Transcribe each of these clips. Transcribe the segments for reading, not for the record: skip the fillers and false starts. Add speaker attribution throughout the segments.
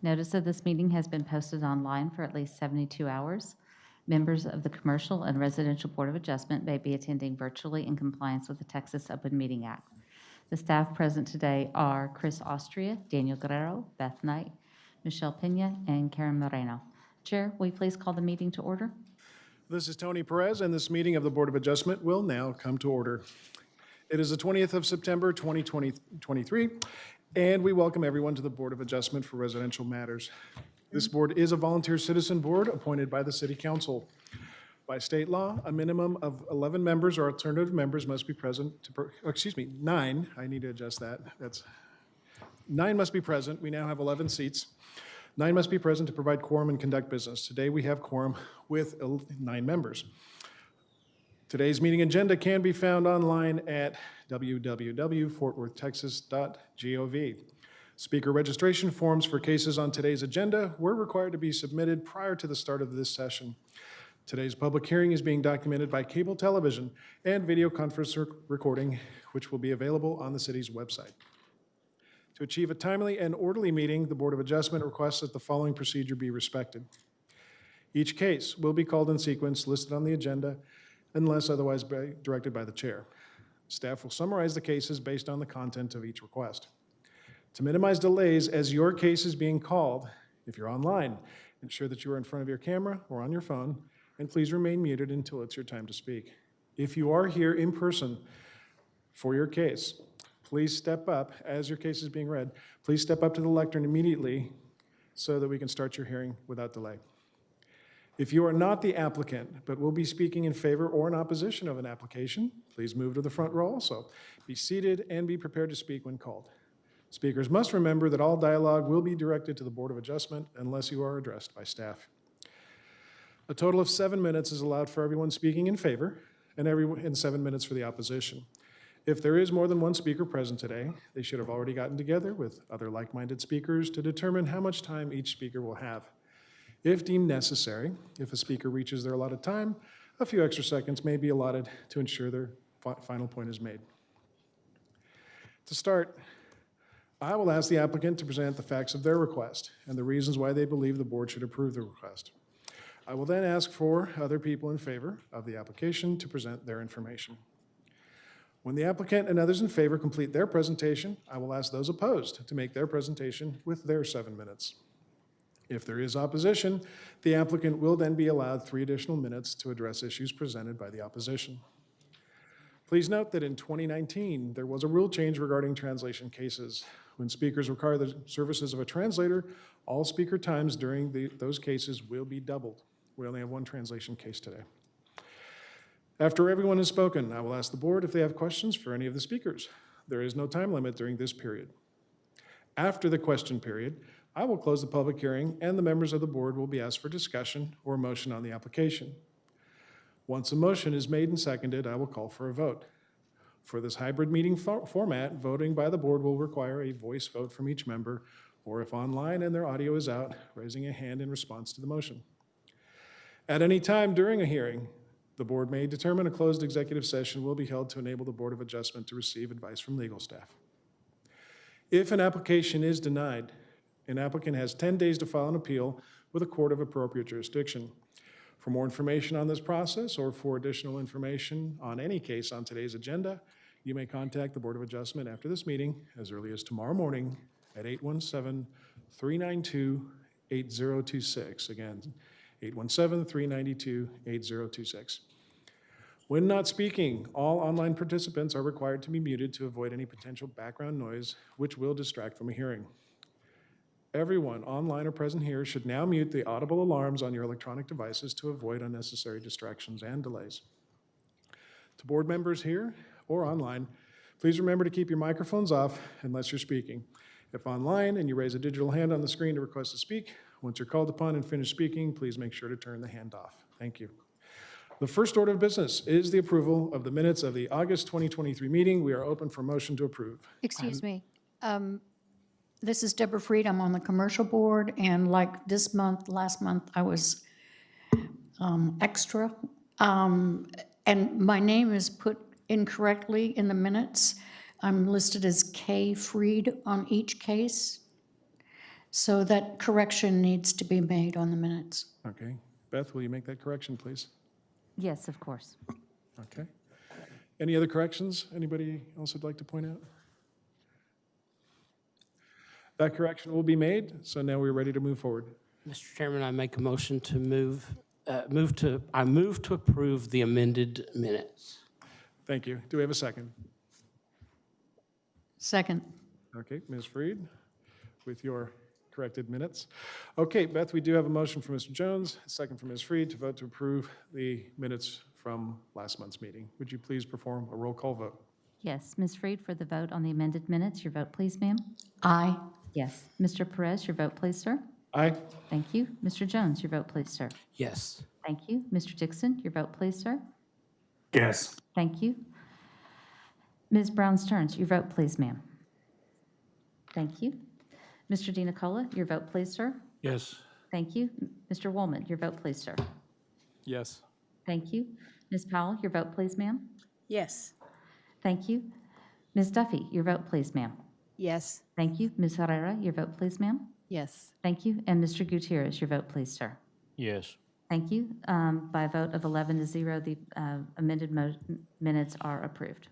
Speaker 1: Notice of this meeting has been posted online for at least 72 hours. Members of the Commercial and Residential Board of Adjustment may be attending virtually in compliance with the Texas Open Meeting Act. The staff present today are Chris Austria, Daniel Guerrero, Beth Knight, Michelle Pena, and Karen Moreno. Chair, will you please call the meeting to order?
Speaker 2: This is Tony Perez, and this meeting of the Board of Adjustment will now come to order. It is the 20th of September, 2023, and we welcome everyone to the Board of Adjustment for Residential Matters. This board is a volunteer citizen board appointed by the City Council. By state law, a minimum of 11 members or alternative members must be present to, 9, I need to adjust that. 9 must be present. We now have 11 seats. 9 must be present to provide quorum and conduct business. Today, we have quorum with 9 members. Today's meeting agenda can be found online at www.fortworthtexas.gov. Speaker registration forms for cases on today's agenda were required to be submitted prior to the start of this session. Today's public hearing is being documented by cable television and video conference recording, which will be available on the city's website. To achieve a timely and orderly meeting, the Board of Adjustment requests that the following procedure be respected. Each case will be called in sequence listed on the agenda unless otherwise directed by the chair. Staff will summarize the cases based on the content of each request. To minimize delays as your case is being called, if you're online, ensure that you are in front of your camera or on your phone, and please remain muted until it's your time to speak. If you are here in person for your case, please step up as your case is being read. Please step up to the lectern immediately so that we can start your hearing without delay. If you are not the applicant but will be speaking in favor or in opposition of an application, please move to the front row also. Be seated and be prepared to speak when called. Speakers must remember that all dialogue will be directed to the Board of Adjustment unless you are addressed by staff. A total of 7 minutes is allowed for everyone speaking in favor and 7 minutes for the opposition. If there is more than one speaker present today, they should have already gotten together with other like-minded speakers to determine how much time each speaker will have. If deemed necessary, if a speaker reaches their allotted time, a few extra seconds may be allotted to ensure their final point is made. To start, I will ask the applicant to present the facts of their request and the reasons why they believe the board should approve the request. I will then ask for other people in favor of the application to present their information. When the applicant and others in favor complete their presentation, I will ask those opposed to make their presentation with their 7 minutes. If there is opposition, the applicant will then be allowed 3 additional minutes to address issues presented by the opposition. Please note that in 2019, there was a rule change regarding translation cases. When speakers require the services of a translator, all speaker times during those cases will be doubled. We only have 1 translation case today. After everyone has spoken, I will ask the board if they have questions for any of the speakers. There is no time limit during this period. After the question period, I will close the public hearing and the members of the board will be asked for discussion or motion on the application. Once a motion is made and seconded, I will call for a vote. For this hybrid meeting format, voting by the board will require a voice vote from each member, or if online and their audio is out, raising a hand in response to the motion. At any time during a hearing, the board may determine a closed executive session will be held to enable the Board of Adjustment to receive advice from legal staff. If an application is denied, an applicant has 10 days to file an appeal with a court of appropriate jurisdiction. For more information on this process or for additional information on any case on today's agenda, you may contact the Board of Adjustment after this meeting as early as tomorrow morning at 817-392-8026. Again, 817-392-8026. When not speaking, all online participants are required to be muted to avoid any potential background noise, which will distract from a hearing. Everyone online or present here should now mute the audible alarms on your electronic devices to avoid unnecessary distractions and delays. To board members here or online, please remember to keep your microphones off unless you're speaking. If online and you raise a digital hand on the screen to request to speak, once you're called upon and finished speaking, please make sure to turn the hand off. Thank you. The first order of business is the approval of the minutes of the August 2023 meeting. We are open for motion to approve.
Speaker 3: Excuse me. This is Deborah Freed. I'm on the commercial board, and like this month, last month, I was extra. And my name is put incorrectly in the minutes. I'm listed as K. Freed on each case. So that correction needs to be made on the minutes.
Speaker 2: Okay. Beth, will you make that correction, please?
Speaker 1: Yes, of course.
Speaker 2: Okay. Any other corrections anybody else would like to point out? That correction will be made, so now we're ready to move forward.
Speaker 4: Mr. Chairman, I make a motion to I move to approve the amended minutes.
Speaker 2: Thank you. Do we have a second?
Speaker 3: Second.
Speaker 2: Okay, Ms. Freed, with your corrected minutes. Okay, Beth, we do have a motion from Mr. Jones, a second from Ms. Freed to vote to approve the minutes from last month's meeting. Would you please perform a roll call vote?
Speaker 1: Yes, Ms. Freed, for the vote on the amended minutes, your vote, please, ma'am.
Speaker 3: Aye.
Speaker 1: Yes. Mr. Perez, your vote, please, sir.
Speaker 2: Aye.
Speaker 1: Thank you. Mr. Jones, your vote, please, sir.
Speaker 4: Yes.
Speaker 1: Thank you. Mr. Dixon, your vote, please, sir.
Speaker 5: Yes.
Speaker 1: Thank you. Ms. Brown Stearns, your vote, please, ma'am. Thank you. Mr. DiNicola, your vote, please, sir.
Speaker 5: Yes.
Speaker 1: Thank you. Mr. Woolman, your vote, please, sir.
Speaker 5: Yes.
Speaker 1: Thank you. Ms. Powell, your vote, please, ma'am.
Speaker 6: Yes.
Speaker 1: Thank you. Ms. Duffy, your vote, please, ma'am.
Speaker 6: Yes.
Speaker 1: Thank you. Ms. Herrera, your vote, please, ma'am.
Speaker 6: Yes.
Speaker 1: Thank you. And Mr. Gutierrez, your vote, please, sir.
Speaker 5: Yes.
Speaker 1: Thank you. By a vote of 11-0, the amended minutes are approved.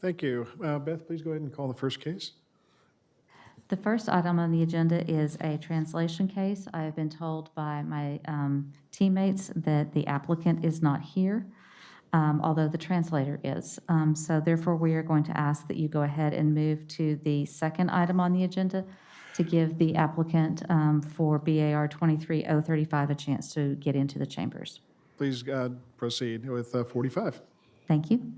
Speaker 2: Thank you. Beth, please go ahead and call the first case.
Speaker 1: The first item on the agenda is a translation case. I have been told by my teammates that the applicant is not here, although the translator is. So therefore, we are going to ask that you go ahead and move to the second item on the agenda to give the applicant for BAR 23035 a chance to get into the chambers.
Speaker 2: Please proceed with 45.
Speaker 1: Thank you.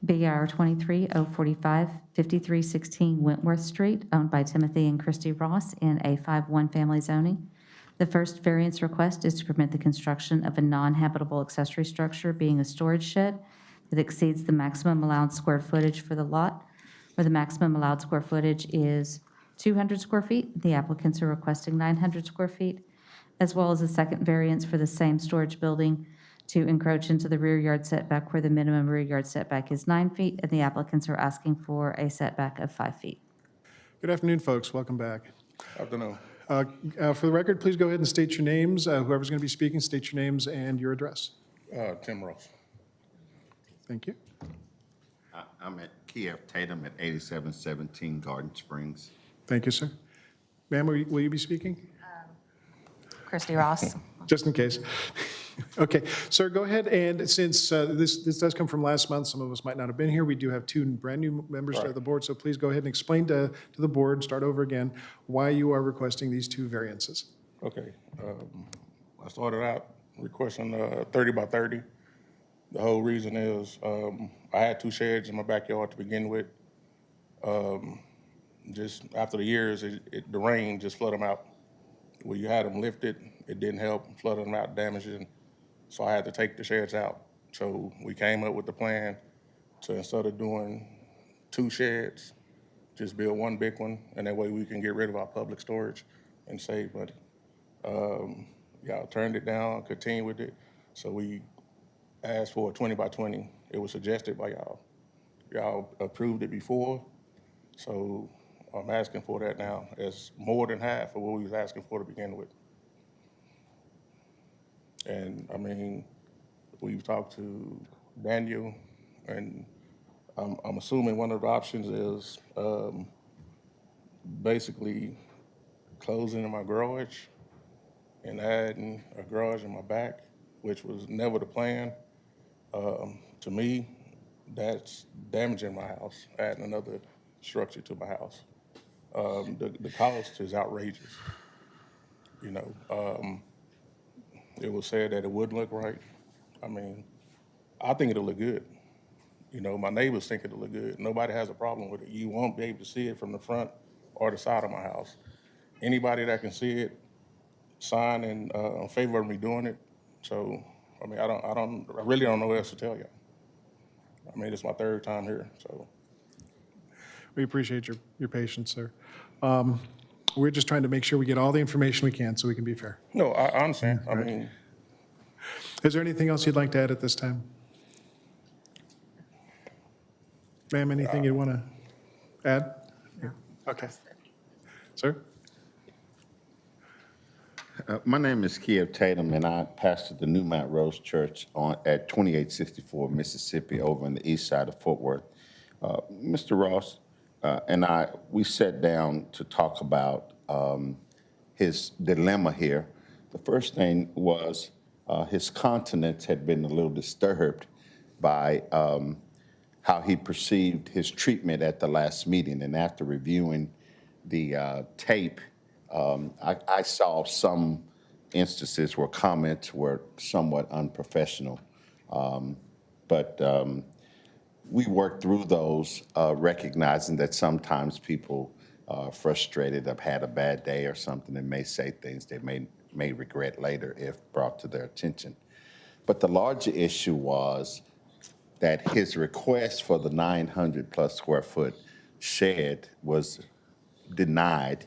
Speaker 1: BR 23045, 5316 Wentworth Street, owned by Timothy and Christy Ross in a 5-1 family zoning. The first variance request is to permit the construction of a non-habitable accessory structure, being a storage shed that exceeds the maximum allowed square footage for the lot, where the maximum allowed square footage is 200 square feet. The applicants are requesting 900 square feet, as well as a second variance for the same storage building to encroach into the rear yard setback where the minimum rear yard setback is 9 feet, and the applicants are asking for a setback of 5 feet.
Speaker 2: Good afternoon, folks. Welcome back.
Speaker 7: Afternoon.
Speaker 2: For the record, please go ahead and state your names. Whoever's going to be speaking, state your names and your address.
Speaker 7: Tim Ross.
Speaker 2: Thank you.
Speaker 8: I'm at Kiev Tatum at 8717 Garden Springs.
Speaker 2: Thank you, sir. Ma'am, will you be speaking?
Speaker 9: Christy Ross.
Speaker 2: Just in case. Okay, sir, go ahead, and since this does come from last month, some of us might not have been here, we do have two brand-new members of the board, so please go ahead and explain to the board, start over again, why you are requesting these two variances.
Speaker 7: Okay. I started out requesting 30 by 30. The whole reason is I had two sheds in my backyard to begin with. Just after the years, the rain just flooded them out. Where you had them lifted, it didn't help, flooded them out, damaging. So I had to take the sheds out. So we came up with the plan to, instead of doing two sheds, just build one big one, and that way we can get rid of our public storage and save money. Y'all turned it down, continued with it. So we asked for a 20 by 20. It was suggested by y'all. Y'all approved it before, so I'm asking for that now. It's more than half of what we was asking for to begin with. And I mean, we've talked to Daniel, and I'm assuming one of the options is basically closing in my garage and adding a garage in my back, which was never the plan. To me, that's damaging my house, adding another structure to my house. The cost is outrageous. You know, it was said that it wouldn't look right. I mean, I think it'll look good. You know, my neighbors think it'll look good. Nobody has a problem with it. You won't be able to see it from the front or the side of my house. Anybody that can see it, sign in favor of me doing it. So, I mean, I really don't know what else to tell you. I mean, it's my third time here, so.
Speaker 2: We appreciate your patience, sir. We're just trying to make sure we get all the information we can so we can be fair.
Speaker 7: No, I understand. I mean,
Speaker 2: Is there anything else you'd like to add at this time? Ma'am, anything you want to add? Yeah. Okay. Sir?
Speaker 8: My name is Kiev Tatum, and I pastor the New Mount Rose Church at 2864 Mississippi over on the east side of Fort Worth. Mr. Ross and we sat down to talk about his dilemma here. The first thing was his countenance had been a little disturbed by how he perceived his treatment at the last meeting. And after reviewing the tape, I saw some instances where comments were somewhat unprofessional. But we worked through those, recognizing that sometimes people are frustrated, have had a bad day or something, and may say things they may regret later if brought to their attention. But the larger issue was that his request for the 900-plus square foot shed was denied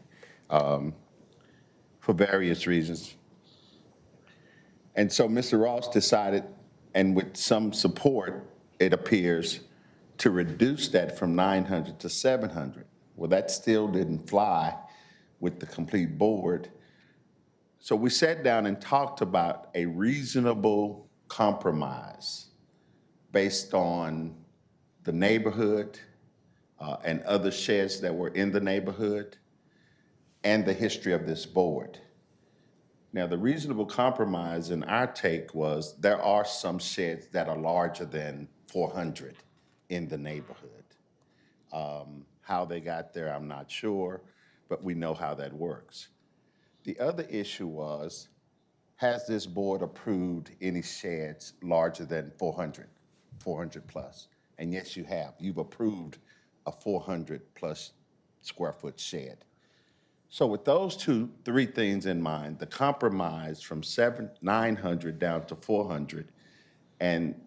Speaker 8: for various reasons. And so Mr. Ross decided, and with some support, it appears, to reduce that from 900 to 700. Well, that still didn't fly with the complete board. So we sat down and talked about a reasonable compromise based on the neighborhood and other sheds that were in the neighborhood and the history of this board. Now, the reasonable compromise in our take was there are some sheds that are larger than 400 in the neighborhood. How they got there, I'm not sure, but we know how that works. The other issue was, has this board approved any sheds larger than 400 plus? And yes, you have. You've approved a 400 plus square foot shed. So with those three things in mind, the compromise from 900 down to 400, and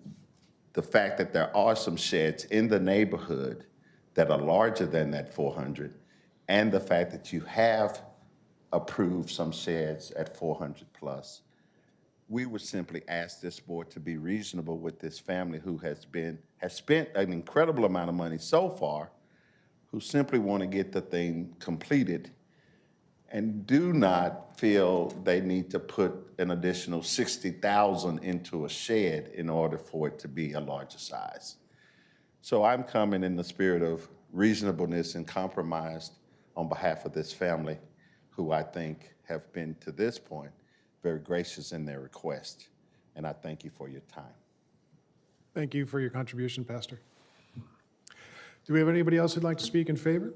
Speaker 8: the fact that there are some sheds in the neighborhood that are larger than that 400, and the fact that you have approved some sheds at 400 plus, we would simply ask this board to be reasonable with this family who has spent an incredible amount of money so far, who simply want to get the thing completed and do not feel they need to put an additional $60,000 into a shed in order for it to be a larger size. So I'm coming in the spirit of reasonableness and compromise on behalf of this family, who I think have been, to this point, very gracious in their request. And I thank you for your time.
Speaker 2: Thank you for your contribution, Pastor. Do we have anybody else who'd like to speak in favor?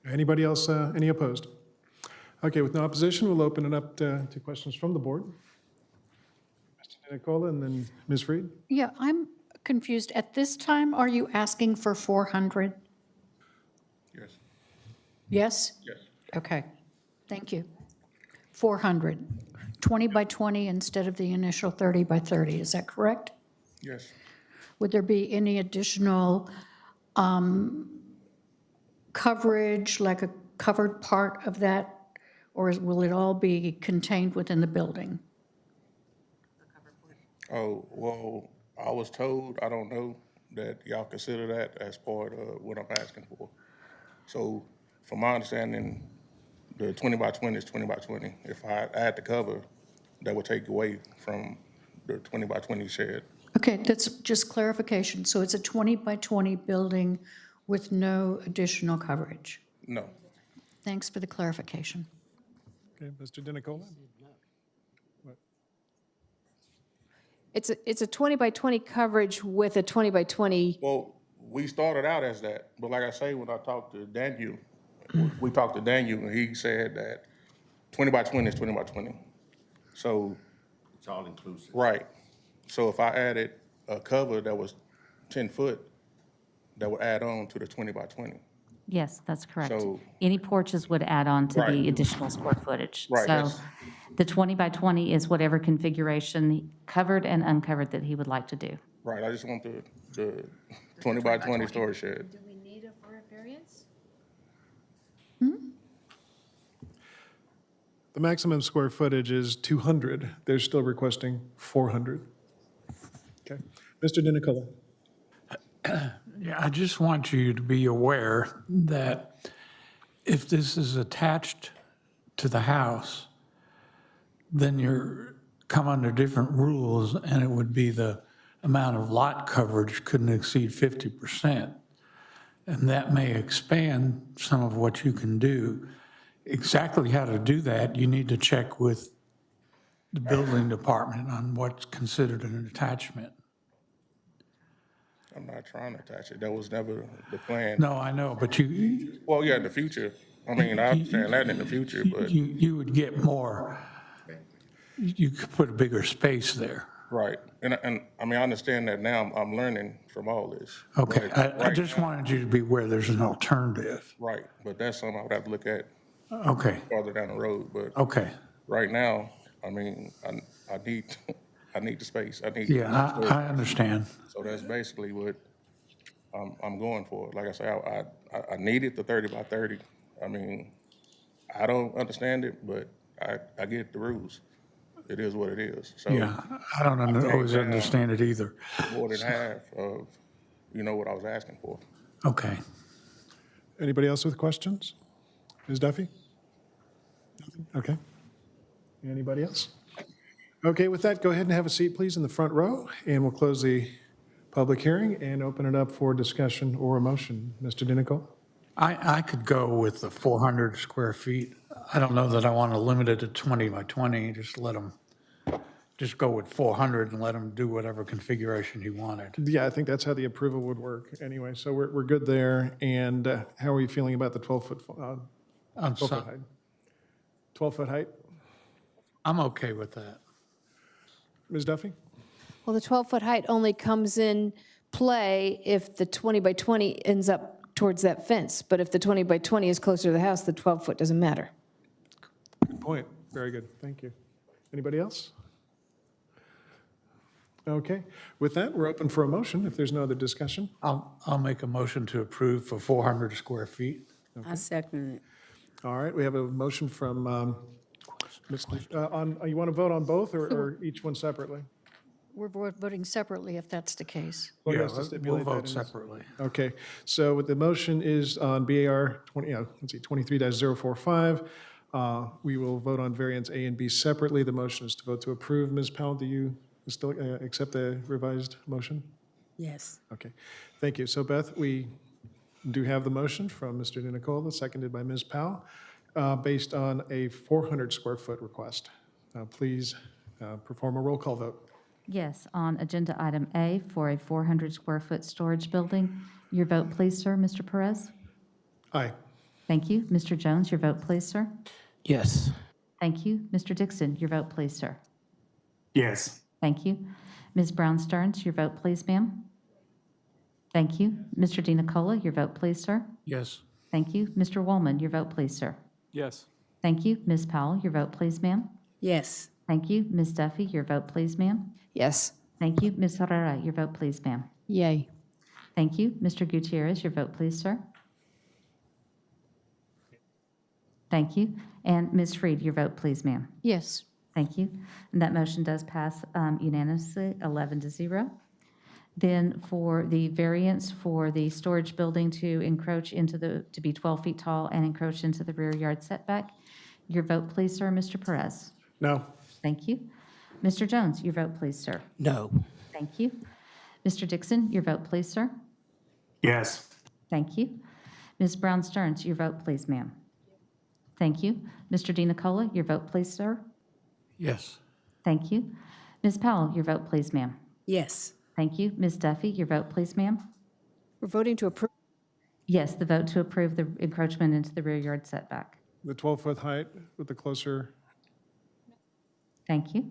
Speaker 2: Anybody else, any opposed? Okay, with no opposition, we'll open it up to questions from the board. Mr. Nicola and then Ms. Freed.
Speaker 3: Yeah, I'm confused. At this time, are you asking for 400?
Speaker 7: Yes.
Speaker 3: Yes?
Speaker 7: Yes.
Speaker 3: Okay, thank you. 400, 20 by 20 instead of the initial 30 by 30, is that correct?
Speaker 7: Yes.
Speaker 3: Would there be any additional coverage, like a covered part of that, or will it all be contained within the building?
Speaker 7: Oh, well, I was told, I don't know, that y'all consider that as part of what I'm asking for. So from my understanding, the 20 by 20 is 20 by 20. If I add the cover, that would take away from the 20 by 20 shed.
Speaker 3: Okay, that's just clarification. So it's a 20 by 20 building with no additional coverage?
Speaker 7: No.
Speaker 3: Thanks for the clarification.
Speaker 2: Okay, Mr. DeNicola?
Speaker 6: It's a 20 by 20 coverage with a 20 by 20.
Speaker 7: Well, we started out as that, but like I say, when I talked to Daniel, we talked to Daniel, and he said that 20 by 20 is 20 by 20. So,
Speaker 8: It's all inclusive.
Speaker 7: right. So if I added a cover that was 10 foot, that would add on to the 20 by 20.
Speaker 1: Yes, that's correct.
Speaker 7: So-
Speaker 1: Any porches would add on to the
Speaker 7: Right.
Speaker 1: additional square footage.
Speaker 7: Right,
Speaker 1: So
Speaker 7: that's-
Speaker 1: the 20 by 20 is whatever configuration, covered and uncovered, that he would like to do.
Speaker 7: Right, I just want the 20 by 20 storage shed.
Speaker 6: Do we need a variance?
Speaker 2: The maximum square footage is 200. They're still requesting 400. Okay. Mr. DeNicola?
Speaker 5: Yeah, I just want you to be aware that if this is attached to the house, then you're come under different rules, and it would be the amount of lot coverage couldn't exceed 50%. And that may expand some of what you can do. Exactly how to do that, you need to check with the building department on what's considered an attachment.
Speaker 7: I'm not trying to attach it. That was never the plan.
Speaker 5: No, I know, but you,
Speaker 7: Well, yeah, in the future. I mean, I understand that in the future, but,
Speaker 5: you would get more, you could put a bigger space there.
Speaker 7: right. And I mean, I understand that now. I'm learning from all this.
Speaker 5: Okay,
Speaker 7: But
Speaker 5: I
Speaker 7: right
Speaker 5: just
Speaker 7: now-
Speaker 5: wanted you to be aware there's an alternative.
Speaker 7: Right, but that's something I would have to look at
Speaker 5: Okay,
Speaker 7: farther down the road. But
Speaker 5: okay.
Speaker 7: right now, I mean, I need, I need the space. I need.
Speaker 5: Yeah, I understand.
Speaker 7: So that's basically what I'm going for. Like I say, I needed the 30 by 30. I mean, I don't understand it, but I get the rules. It is what it is. So
Speaker 5: Yeah, I don't always understand it either.
Speaker 7: more than half of, what I was asking for.
Speaker 5: Okay.
Speaker 2: Anybody else with questions? Ms. Duffy? Nothing? Okay. Anybody else? Okay, with that, go ahead and have a seat, please, in the front row, and we'll close the public hearing and open it up for discussion or a motion. Mr. DeNicole?
Speaker 5: I could go with the 400 square feet. I don't know that I want to limit it to 20 by 20, just let them, just go with 400 and let them do whatever configuration he wanted.
Speaker 2: Yeah, I think that's how the approval would work anyway, so we're good there. And how are you feeling about the 12-foot,
Speaker 5: I'm
Speaker 2: 12-foot
Speaker 5: so-
Speaker 2: height? 12-foot height?
Speaker 5: I'm okay with that.
Speaker 2: Ms. Duffy?
Speaker 6: Well, the 12-foot height only comes in play if the 20 by 20 ends up towards that fence. But if the 20 by 20 is closer to the house, the 12-foot doesn't matter.
Speaker 2: Good point. Very good. Thank you. Anybody else? Okay. With that, we're open for a motion if there's no other discussion.
Speaker 5: I'll make a motion to approve for 400 square feet.
Speaker 10: I second it.
Speaker 2: All right, we have a motion from, you want to vote on both or each one separately?
Speaker 3: We're voting separately if that's the case.
Speaker 2: Well,
Speaker 5: Yeah,
Speaker 2: yes, to
Speaker 5: we'll
Speaker 2: stipulate that
Speaker 5: vote
Speaker 2: in this.
Speaker 5: separately.
Speaker 2: Okay, so what the motion is on BAR 23-045. We will vote on variants A and B separately. The motion is to vote to approve. Ms. Powell, do you still accept the revised motion?
Speaker 10: Yes.
Speaker 2: Okay, thank you. So Beth, we do have the motion from Mr. DeNicola, seconded by Ms. Powell, based on a 400 square foot request. Please perform a roll call vote.
Speaker 1: Yes, on agenda item A for a 400 square foot storage building. Your vote, please, sir. Mr. Perez?
Speaker 2: Aye.
Speaker 1: Thank you. Mr. Jones, your vote, please, sir.
Speaker 4: Yes.
Speaker 1: Thank you. Mr. Dixon, your vote, please, sir.
Speaker 5: Yes.
Speaker 1: Thank you. Ms. Brown Stearns, your vote, please, ma'am. Thank you. Mr. DeNicola, your vote, please, sir.
Speaker 5: Yes.
Speaker 1: Thank you. Mr. Woolman, your vote, please, sir.
Speaker 5: Yes.
Speaker 1: Thank you. Ms. Powell, your vote, please, ma'am.
Speaker 10: Yes.
Speaker 1: Thank you. Ms. Duffy, your vote, please, ma'am.
Speaker 6: Yes.
Speaker 1: Thank you. Ms. Herrera, your vote, please, ma'am.
Speaker 3: Yay.
Speaker 1: Thank you. Mr. Gutierrez, your vote, please, sir. Thank you. And Ms. Freed, your vote, please, ma'am.
Speaker 3: Yes.
Speaker 1: Thank you. And that motion does pass unanimously, 11-0. Then for the variance for the storage building to encroach to be 12 feet tall and encroach into the rear yard setback, your vote, please, sir. Mr. Perez.
Speaker 2: No.
Speaker 1: Thank you. Mr. Jones, your vote, please, sir.
Speaker 4: No.
Speaker 1: Thank you. Mr. Dixon, your vote, please, sir.
Speaker 5: Yes.
Speaker 1: Thank you. Ms. Brown Stearns, your vote, please, ma'am. Thank you. Mr. DeNicola, your vote, please, sir.
Speaker 5: Yes.
Speaker 1: Thank you. Ms. Powell, your vote, please, ma'am.
Speaker 10: Yes.
Speaker 1: Thank you. Ms. Duffy, your vote, please, ma'am.
Speaker 6: We're voting to approve.
Speaker 1: Yes, the vote to approve the encroachment into the rear yard setback.
Speaker 2: The 12-foot height with the closer,
Speaker 1: Thank you.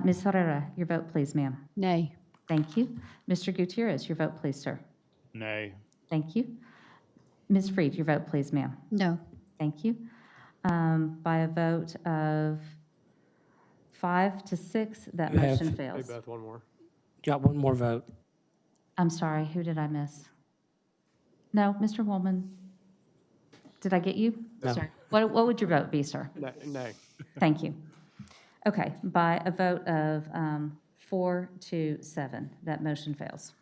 Speaker 1: Ms. Herrera, your vote, please, ma'am.
Speaker 3: Nay.
Speaker 1: Thank you. Mr. Gutierrez, your vote, please, sir.
Speaker 5: Nay.
Speaker 1: Thank you. Ms. Freed, your vote, please, ma'am.
Speaker 3: No.
Speaker 1: Thank you. By a vote of 5-6, that
Speaker 4: You have-
Speaker 1: motion fails.
Speaker 5: one more.
Speaker 4: Got one more vote.
Speaker 1: I'm sorry, who did I miss? No, Mr. Woolman? Did I get you?
Speaker 4: No.
Speaker 1: Sorry. What would your vote be, sir?
Speaker 5: Nay.
Speaker 1: Thank you. Okay, by a vote of 4-7, that motion fails.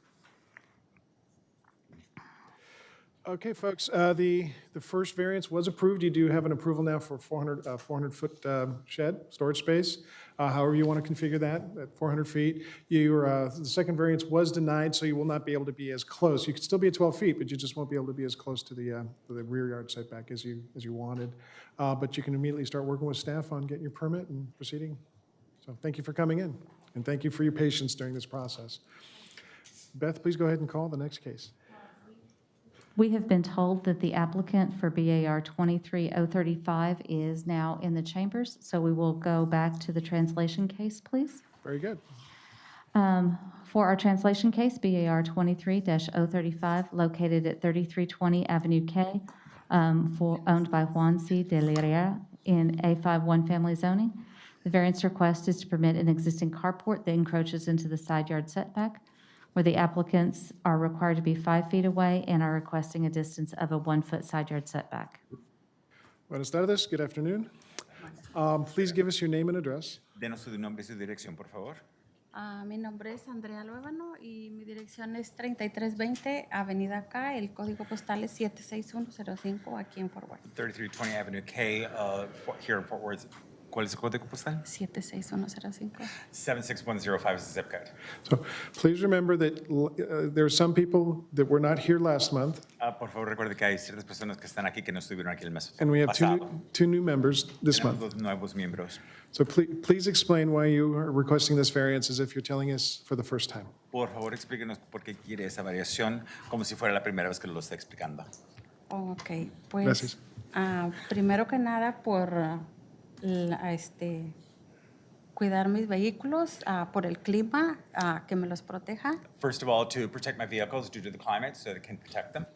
Speaker 2: Okay, folks, the first variance was approved. You do have an approval now for 400-foot shed, storage space. However you want to configure that, at 400 feet. The second variance was denied, so you will not be able to be as close. You could still be at 12 feet, but you just won't be able to be as close to the rear yard setback as you wanted. But you can immediately start working with staff on getting your permit and proceeding. So thank you for coming in, and thank you for your patience during this process. Beth, please go ahead and call the next case.
Speaker 1: We have been told that the applicant for BAR 23035 is now in the chambers, so we will go back to the translation case, please.
Speaker 2: Very good.
Speaker 1: For our translation case, BAR 23-035, located at 3320 Avenue K, owned by Juan C. de Lira in A5 one-family zoning. The variance request is to permit an existing carport that encroaches into the side yard setback, where the applicants are required to be 5 feet away and are requesting a distance of a 1-foot side yard setback.
Speaker 2: Buenas tardes, good afternoon. Please give us your name and address.
Speaker 11: Denos su nombre y su dirección, por favor.
Speaker 9: Mi nombre es Andrea Luébano y mi dirección es 3320 Avenida K. El código postal es 76105 aquí en Fort Worth.
Speaker 11: 3320 Avenue K, here in Fort Worth. ¿Cuál es el código postal?
Speaker 9: 76105.
Speaker 11: 76105 is the zip code.
Speaker 2: So please remember that there are some people that were not here last month,
Speaker 11: Por favor, recuerde que hay ciertas personas que están aquí que no estuvieron aquí el mes
Speaker 2: and we have
Speaker 11: pasado.
Speaker 2: two new members this
Speaker 11: Tenemos
Speaker 2: month.
Speaker 11: dos nuevos miembros.
Speaker 2: So please explain why you are requesting this variance as if you're telling us for the first time.
Speaker 11: Por favor, explíquenos por qué quiere esa variación, como si fuera la primera vez que lo está explicando.
Speaker 9: Ok, pues
Speaker 2: Gracias.
Speaker 9: Primero que nada por cuidar mis vehículos, por el clima, que me los proteja.
Speaker 11: First of all, to protect my vehicles due to the climate, so that it can protect them.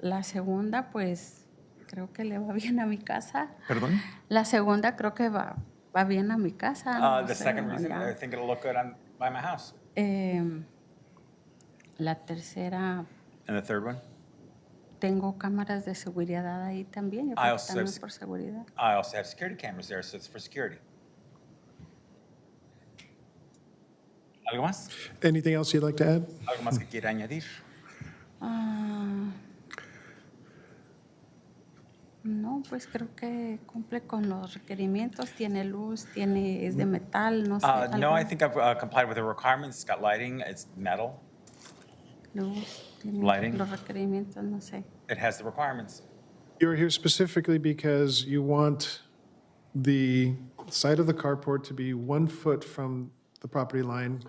Speaker 9: La segunda, pues creo que le va bien a mi casa.
Speaker 11: Perdón?
Speaker 9: La segunda creo que va bien a mi casa. no
Speaker 11: The
Speaker 9: sé,
Speaker 11: second reason,
Speaker 9: ya.
Speaker 11: I think it'll look good by my house.
Speaker 9: La tercera,
Speaker 11: And the third one?
Speaker 9: tengo cámaras de seguridad ahí también. Yo
Speaker 11: I
Speaker 9: creo que
Speaker 11: also
Speaker 9: también
Speaker 11: have-
Speaker 9: por seguridad.
Speaker 11: I also have security cameras there, so it's for security. ¿Algo más?
Speaker 2: Anything else you'd like to add?
Speaker 11: ¿Algo más que quiera añadir?
Speaker 9: No, pues creo que cumple con los requerimientos. Tiene luz, es de metal, no sé.
Speaker 11: No, I
Speaker 9: algo.
Speaker 11: think I've complied with the requirements. It's got lighting, it's metal,
Speaker 9: Luz, tiene
Speaker 11: Lighting.
Speaker 9: los requerimientos, no sé.
Speaker 11: it has the requirements.
Speaker 2: You're here specifically because you want the side of the carport to be 1 foot from the property line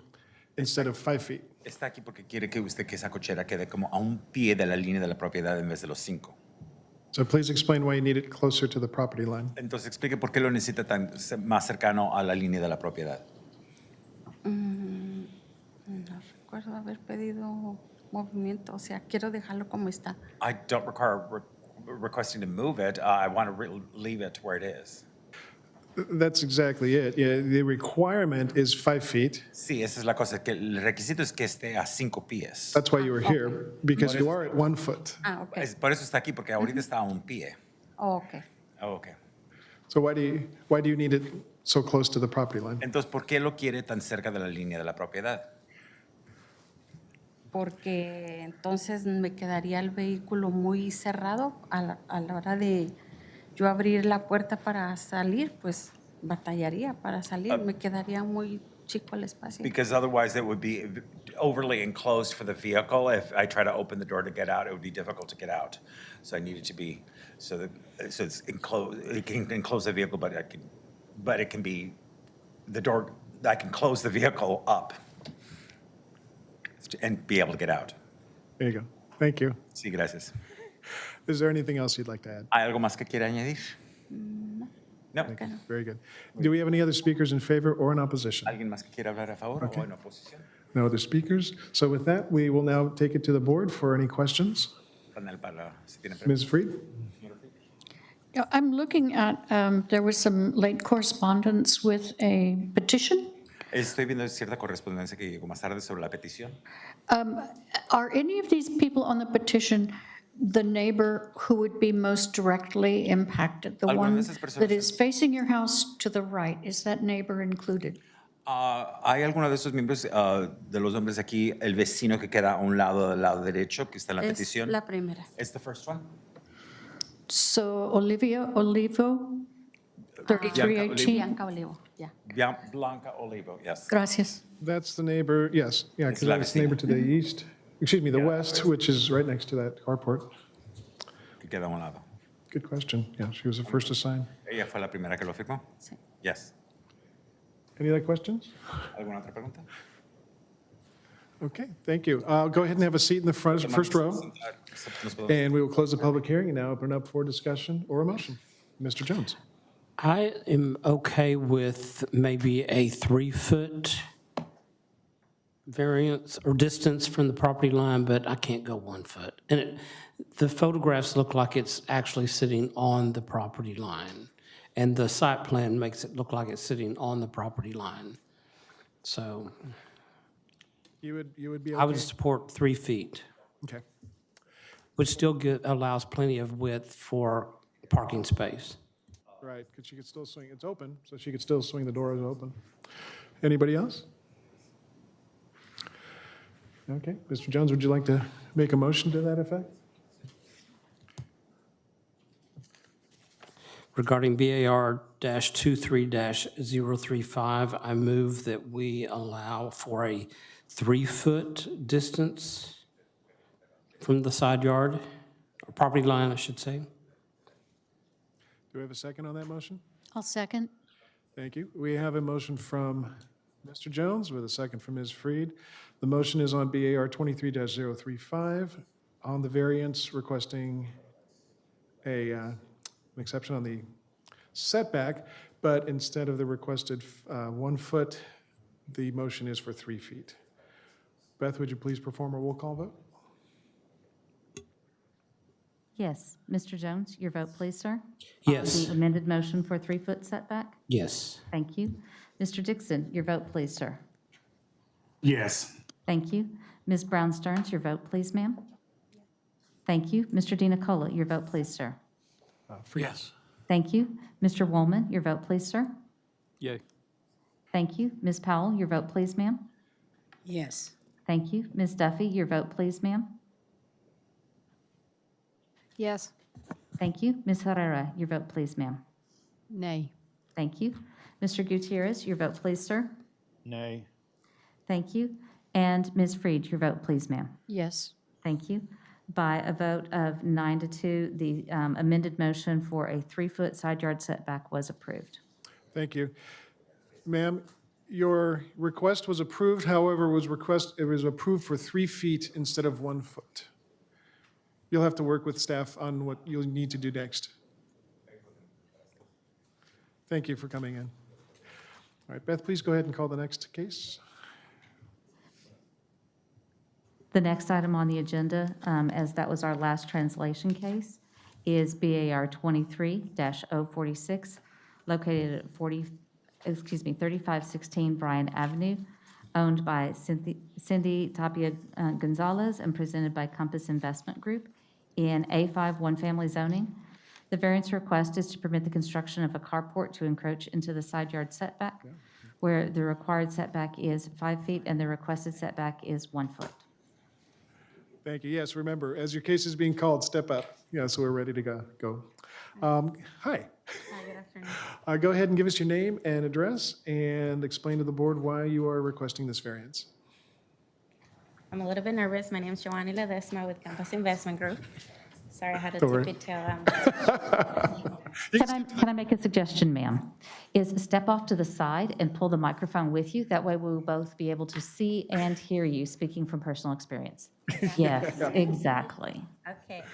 Speaker 2: instead of 5 feet.
Speaker 11: Está aquí porque quiere que esa cochera quede como a un pie de la línea de la propiedad en vez de los 5.
Speaker 2: So please explain why you need it closer to the property line.
Speaker 11: Entonces explique por qué lo necesita más cercano a la línea de la propiedad.
Speaker 9: No recuerdo haber pedido movimiento, o sea, quiero dejarlo como está.
Speaker 11: I don't require requesting to move it. I want to leave it where it is.
Speaker 2: That's exactly it. Yeah, the requirement is 5 feet.
Speaker 11: Sí, esa es la cosa, que el requisito es que esté a 5 pies.
Speaker 2: That's why you were here, because you are at 1 foot.
Speaker 9: Ok.
Speaker 11: Por eso está aquí, porque ahorita está a un pie.
Speaker 9: Ok.
Speaker 11: Oh, okay.
Speaker 2: So why do you need it so close to the property line?
Speaker 11: Entonces, ¿por qué lo quiere tan cerca de la línea de la propiedad?
Speaker 9: Porque entonces me quedaría el vehículo muy cerrado a la hora de yo abrir la puerta para salir, pues batallaría para salir, me quedaría muy chico el espacio.
Speaker 11: Because otherwise it would be overly enclosed for the vehicle. If I try to open the door to get out, it would be difficult to get out. So I need it to be so it's enclosed. It can enclose the vehicle, but it can be the door. I can close the vehicle up and be able to get out.
Speaker 2: There you go. Thank you.
Speaker 11: Sí, gracias.
Speaker 2: Is there anything else you'd like to add?
Speaker 11: ¿Hay algo más que quiera añadir? No.
Speaker 2: Very good. Do we have any other speakers in favor or in opposition?
Speaker 11: ¿Alguien más que quiera hablar a favor o en oposición?
Speaker 2: No other speakers. So with that, we will now take it to the board for any questions.
Speaker 11: Panel para si tienen preguntas.
Speaker 2: Ms. Freed?
Speaker 3: Yeah, I'm looking at, there was some late correspondence with a petition.
Speaker 11: Estoy viendo cierta correspondencia que llegó más tarde sobre la petición.
Speaker 3: Are any of these people on the petition the neighbor who would be most directly impacted? The
Speaker 11: Algunas de
Speaker 3: one
Speaker 11: esas personas-
Speaker 3: that is facing your house to the right, is that neighbor included?
Speaker 11: ¿Hay alguno de esos miembros, de los nombres aquí, el vecino que queda a un lado del lado derecho, que está en la
Speaker 9: Es
Speaker 11: petición?
Speaker 9: la primera.
Speaker 11: ¿Es the first one?
Speaker 3: So Olivo, 3318.
Speaker 9: Bianca Olivo, ya.
Speaker 11: Blanca Olivo, yes.
Speaker 3: Gracias.
Speaker 2: That's the neighbor, yes, yeah,
Speaker 11: Es
Speaker 2: because
Speaker 11: la
Speaker 2: that's the neighbor to the
Speaker 11: vecina.
Speaker 2: east, excuse me, the west, which is right next to that carport.
Speaker 11: Que queda a un lado.
Speaker 2: Good question. Yeah, she was the first to sign.
Speaker 11: ¿Ella fue la primera que lo firmó?
Speaker 9: Sí.
Speaker 11: Yes.
Speaker 2: Any other questions?
Speaker 11: ¿Alguna otra pregunta?
Speaker 2: Okay, thank you. Go ahead and have a seat in the front, first row,
Speaker 11: Nos podemos-
Speaker 2: and we will close the public hearing and now open up for discussion or a motion. Mr. Jones.
Speaker 4: I am okay with maybe a 3-foot variance or distance from the property line, but I can't go 1 foot. And the photographs look like it's actually sitting on the property line. And the site plan makes it look like it's sitting on the property line. So
Speaker 2: You would be
Speaker 4: I would
Speaker 2: okay?
Speaker 4: support 3 feet,
Speaker 2: Okay.
Speaker 4: which still allows plenty of width for parking space.
Speaker 2: Right, because she could still swing, it's open, so she could still swing the doors open. Anybody else? Okay, Mr. Jones, would you like to make a motion to that effect?
Speaker 4: Regarding BAR-23-035, I move that we allow for a 3-foot distance from the side yard, or property line, I should say.
Speaker 2: Do we have a second on that motion?
Speaker 3: I'll second.
Speaker 2: Thank you. We have a motion from Mr. Jones with a second from Ms. Freed. The motion is on BAR 23-035 on the variance requesting an exception on the setback, but instead of the requested 1 foot, the motion is for 3 feet. Beth, would you please perform a roll call vote?
Speaker 1: Yes. Mr. Jones, your vote, please, sir.
Speaker 4: Yes.
Speaker 1: The amended motion for 3-foot setback?
Speaker 4: Yes.
Speaker 1: Thank you. Mr. Dixon, your vote, please, sir.
Speaker 12: Yes.
Speaker 1: Thank you. Ms. Brown Stearns, your vote, please, ma'am. Thank you. Mr. DiNicola, your vote, please, sir.
Speaker 5: Yes.
Speaker 1: Thank you. Mr. Woolman, your vote, please, sir.
Speaker 12: Yay.
Speaker 1: Thank you. Ms. Powell, your vote, please, ma'am.
Speaker 10: Yes.
Speaker 1: Thank you. Ms. Duffy, your vote, please, ma'am.
Speaker 6: Yes.
Speaker 1: Thank you. Ms. Herrera, your vote, please, ma'am.
Speaker 10: Nay.
Speaker 1: Thank you. Mr. Gutierrez, your vote, please, sir.
Speaker 12: Nay.
Speaker 1: Thank you. And Ms. Freed, your vote, please, ma'am.
Speaker 3: Yes.
Speaker 1: Thank you. By a vote of 9-2, the amended motion for a 3-foot side yard setback was approved.
Speaker 2: Thank you. Ma'am, your request was approved, however, it was approved for 3 feet instead of 1 foot. You'll have to work with staff on what you'll need to do next. Thank you for coming in. All right, Beth, please go ahead and call the next case.
Speaker 1: The next item on the agenda, as that was our last translation case, is BAR 23-046, located at 3516 Bryan Avenue, owned by Cindy Tapia Gonzalez and presented by Compass Investment Group in A5 one-family zoning. The variance request is to permit the construction of a carport to encroach into the side yard setback, where the required setback is 5 feet and the requested setback is 1 foot.
Speaker 2: Thank you. Yes, remember, as your case is being called, step up. Yeah, so we're ready to go. Hi.
Speaker 9: Hi, good afternoon.
Speaker 2: Go ahead and give us your name and address and explain to the board why you are requesting this variance.
Speaker 13: I'm a little bit nervous. My name is Joanny Ledesma with Compass Investment Group. Sorry, I had to
Speaker 2: Don't worry.
Speaker 13: keep it till,
Speaker 1: Can I make a suggestion, ma'am? Is step off to the side and pull the microphone with you. That way we will both be able to see and hear you speaking from personal experience. Yes, exactly.
Speaker 13: okay.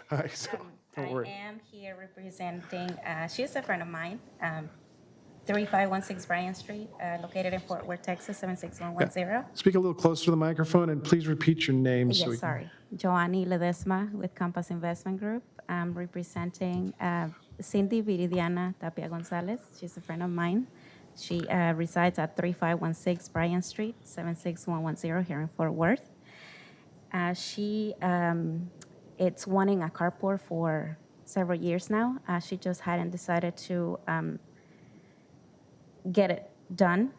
Speaker 2: Hi, so, don't
Speaker 13: I
Speaker 2: worry.
Speaker 13: am here representing, she's a friend of mine, 3516 Bryan Street, located in Fort Worth, Texas, 76110.
Speaker 2: Speak a little closer to the microphone and please repeat your name. so we
Speaker 13: Yes,
Speaker 2: can-
Speaker 13: sorry. Joanny Ledesma with Compass Investment Group. I'm representing Cindy Viridiana Tapia Gonzalez. She's a friend of mine. She resides at 3516 Bryan Street, 76110 here in Fort Worth. It's wanting a carport for several years now. She just hadn't decided to get it done.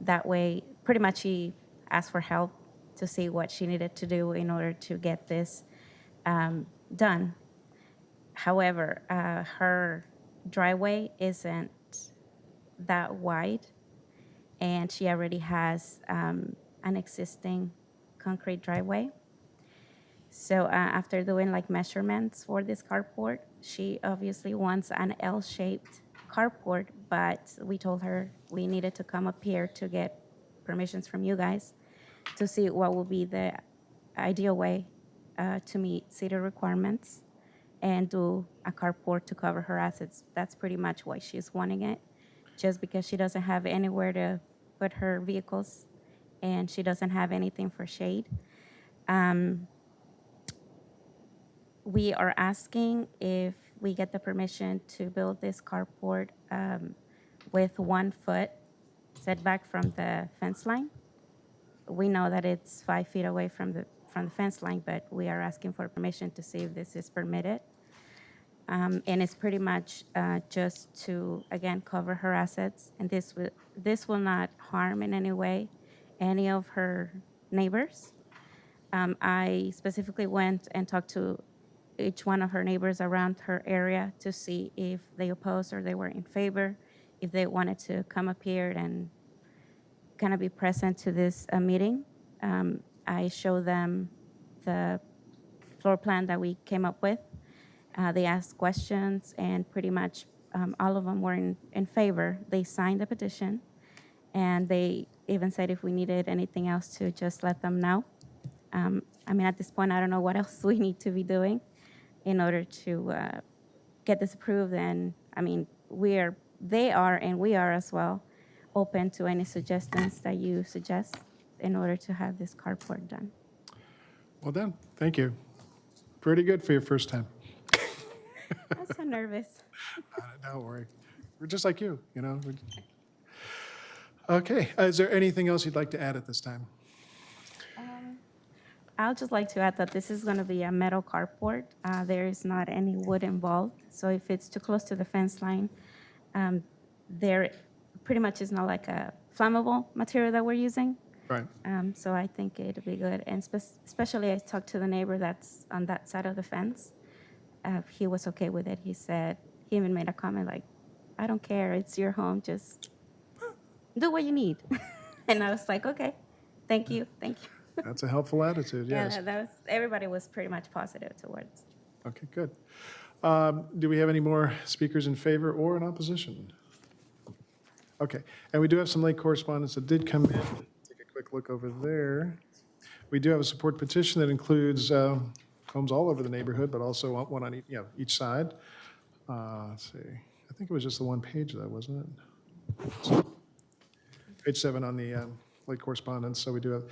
Speaker 13: That way, pretty much she asked for help to see what she needed to do in order to get this done. However, her driveway isn't that wide, and she already has an existing concrete driveway. So after doing like measurements for this carport, she obviously wants an L-shaped carport, but we told her we needed to come up here to get permissions from you guys to see what would be the ideal way to meet city requirements and do a carport to cover her assets. That's pretty much why she's wanting it, just because she doesn't have anywhere to put her vehicles and she doesn't have anything for shade. We are asking if we get the permission to build this carport with 1 foot setback from the fence line. We know that it's 5 feet away from the fence line, but we are asking for permission to see if this is permitted. And it's pretty much just to, again, cover her assets. And this will not harm in any way any of her neighbors. I specifically went and talked to each one of her neighbors around her area to see if they opposed or they were in favor, if they wanted to come up here and kind of be present to this meeting. I showed them the floor plan that we came up with. They asked questions, and pretty much all of them were in favor. They signed the petition, and they even said if we needed anything else to just let them know. I mean, at this point, I don't know what else we need to be doing in order to get this approved. And I mean, they are, and we are as well, open to any suggestions that you suggest in order to have this carport done.
Speaker 2: Well done. Thank you. Pretty good for your first time.
Speaker 13: I'm so nervous.
Speaker 2: Don't worry. We're just like you, you know. Okay. Is there anything else you'd like to add at this time?
Speaker 13: I would just like to add that this is going to be a metal carport. There is not any wood involved. So if it's too close to the fence line, there pretty much is not like a flammable material that we're using.
Speaker 2: Right.
Speaker 13: So I think it'll be good. And especially I talked to the neighbor that's on that side of the fence. He was okay with it. He said, he even made a comment like, I don't care, it's your home, just do what you need. And I was like, okay, thank you.
Speaker 2: That's a helpful attitude, yes.
Speaker 13: Yeah, everybody was pretty much positive towards.
Speaker 2: Okay, good. Do we have any more speakers in favor or in opposition? Okay, and we do have some late correspondence that did come in. Take a quick look over there. We do have a support petition that includes homes all over the neighborhood, but also one on each side. Let's see, I think it was just the one page though, wasn't it? Page 7 on the late correspondence, so we do have.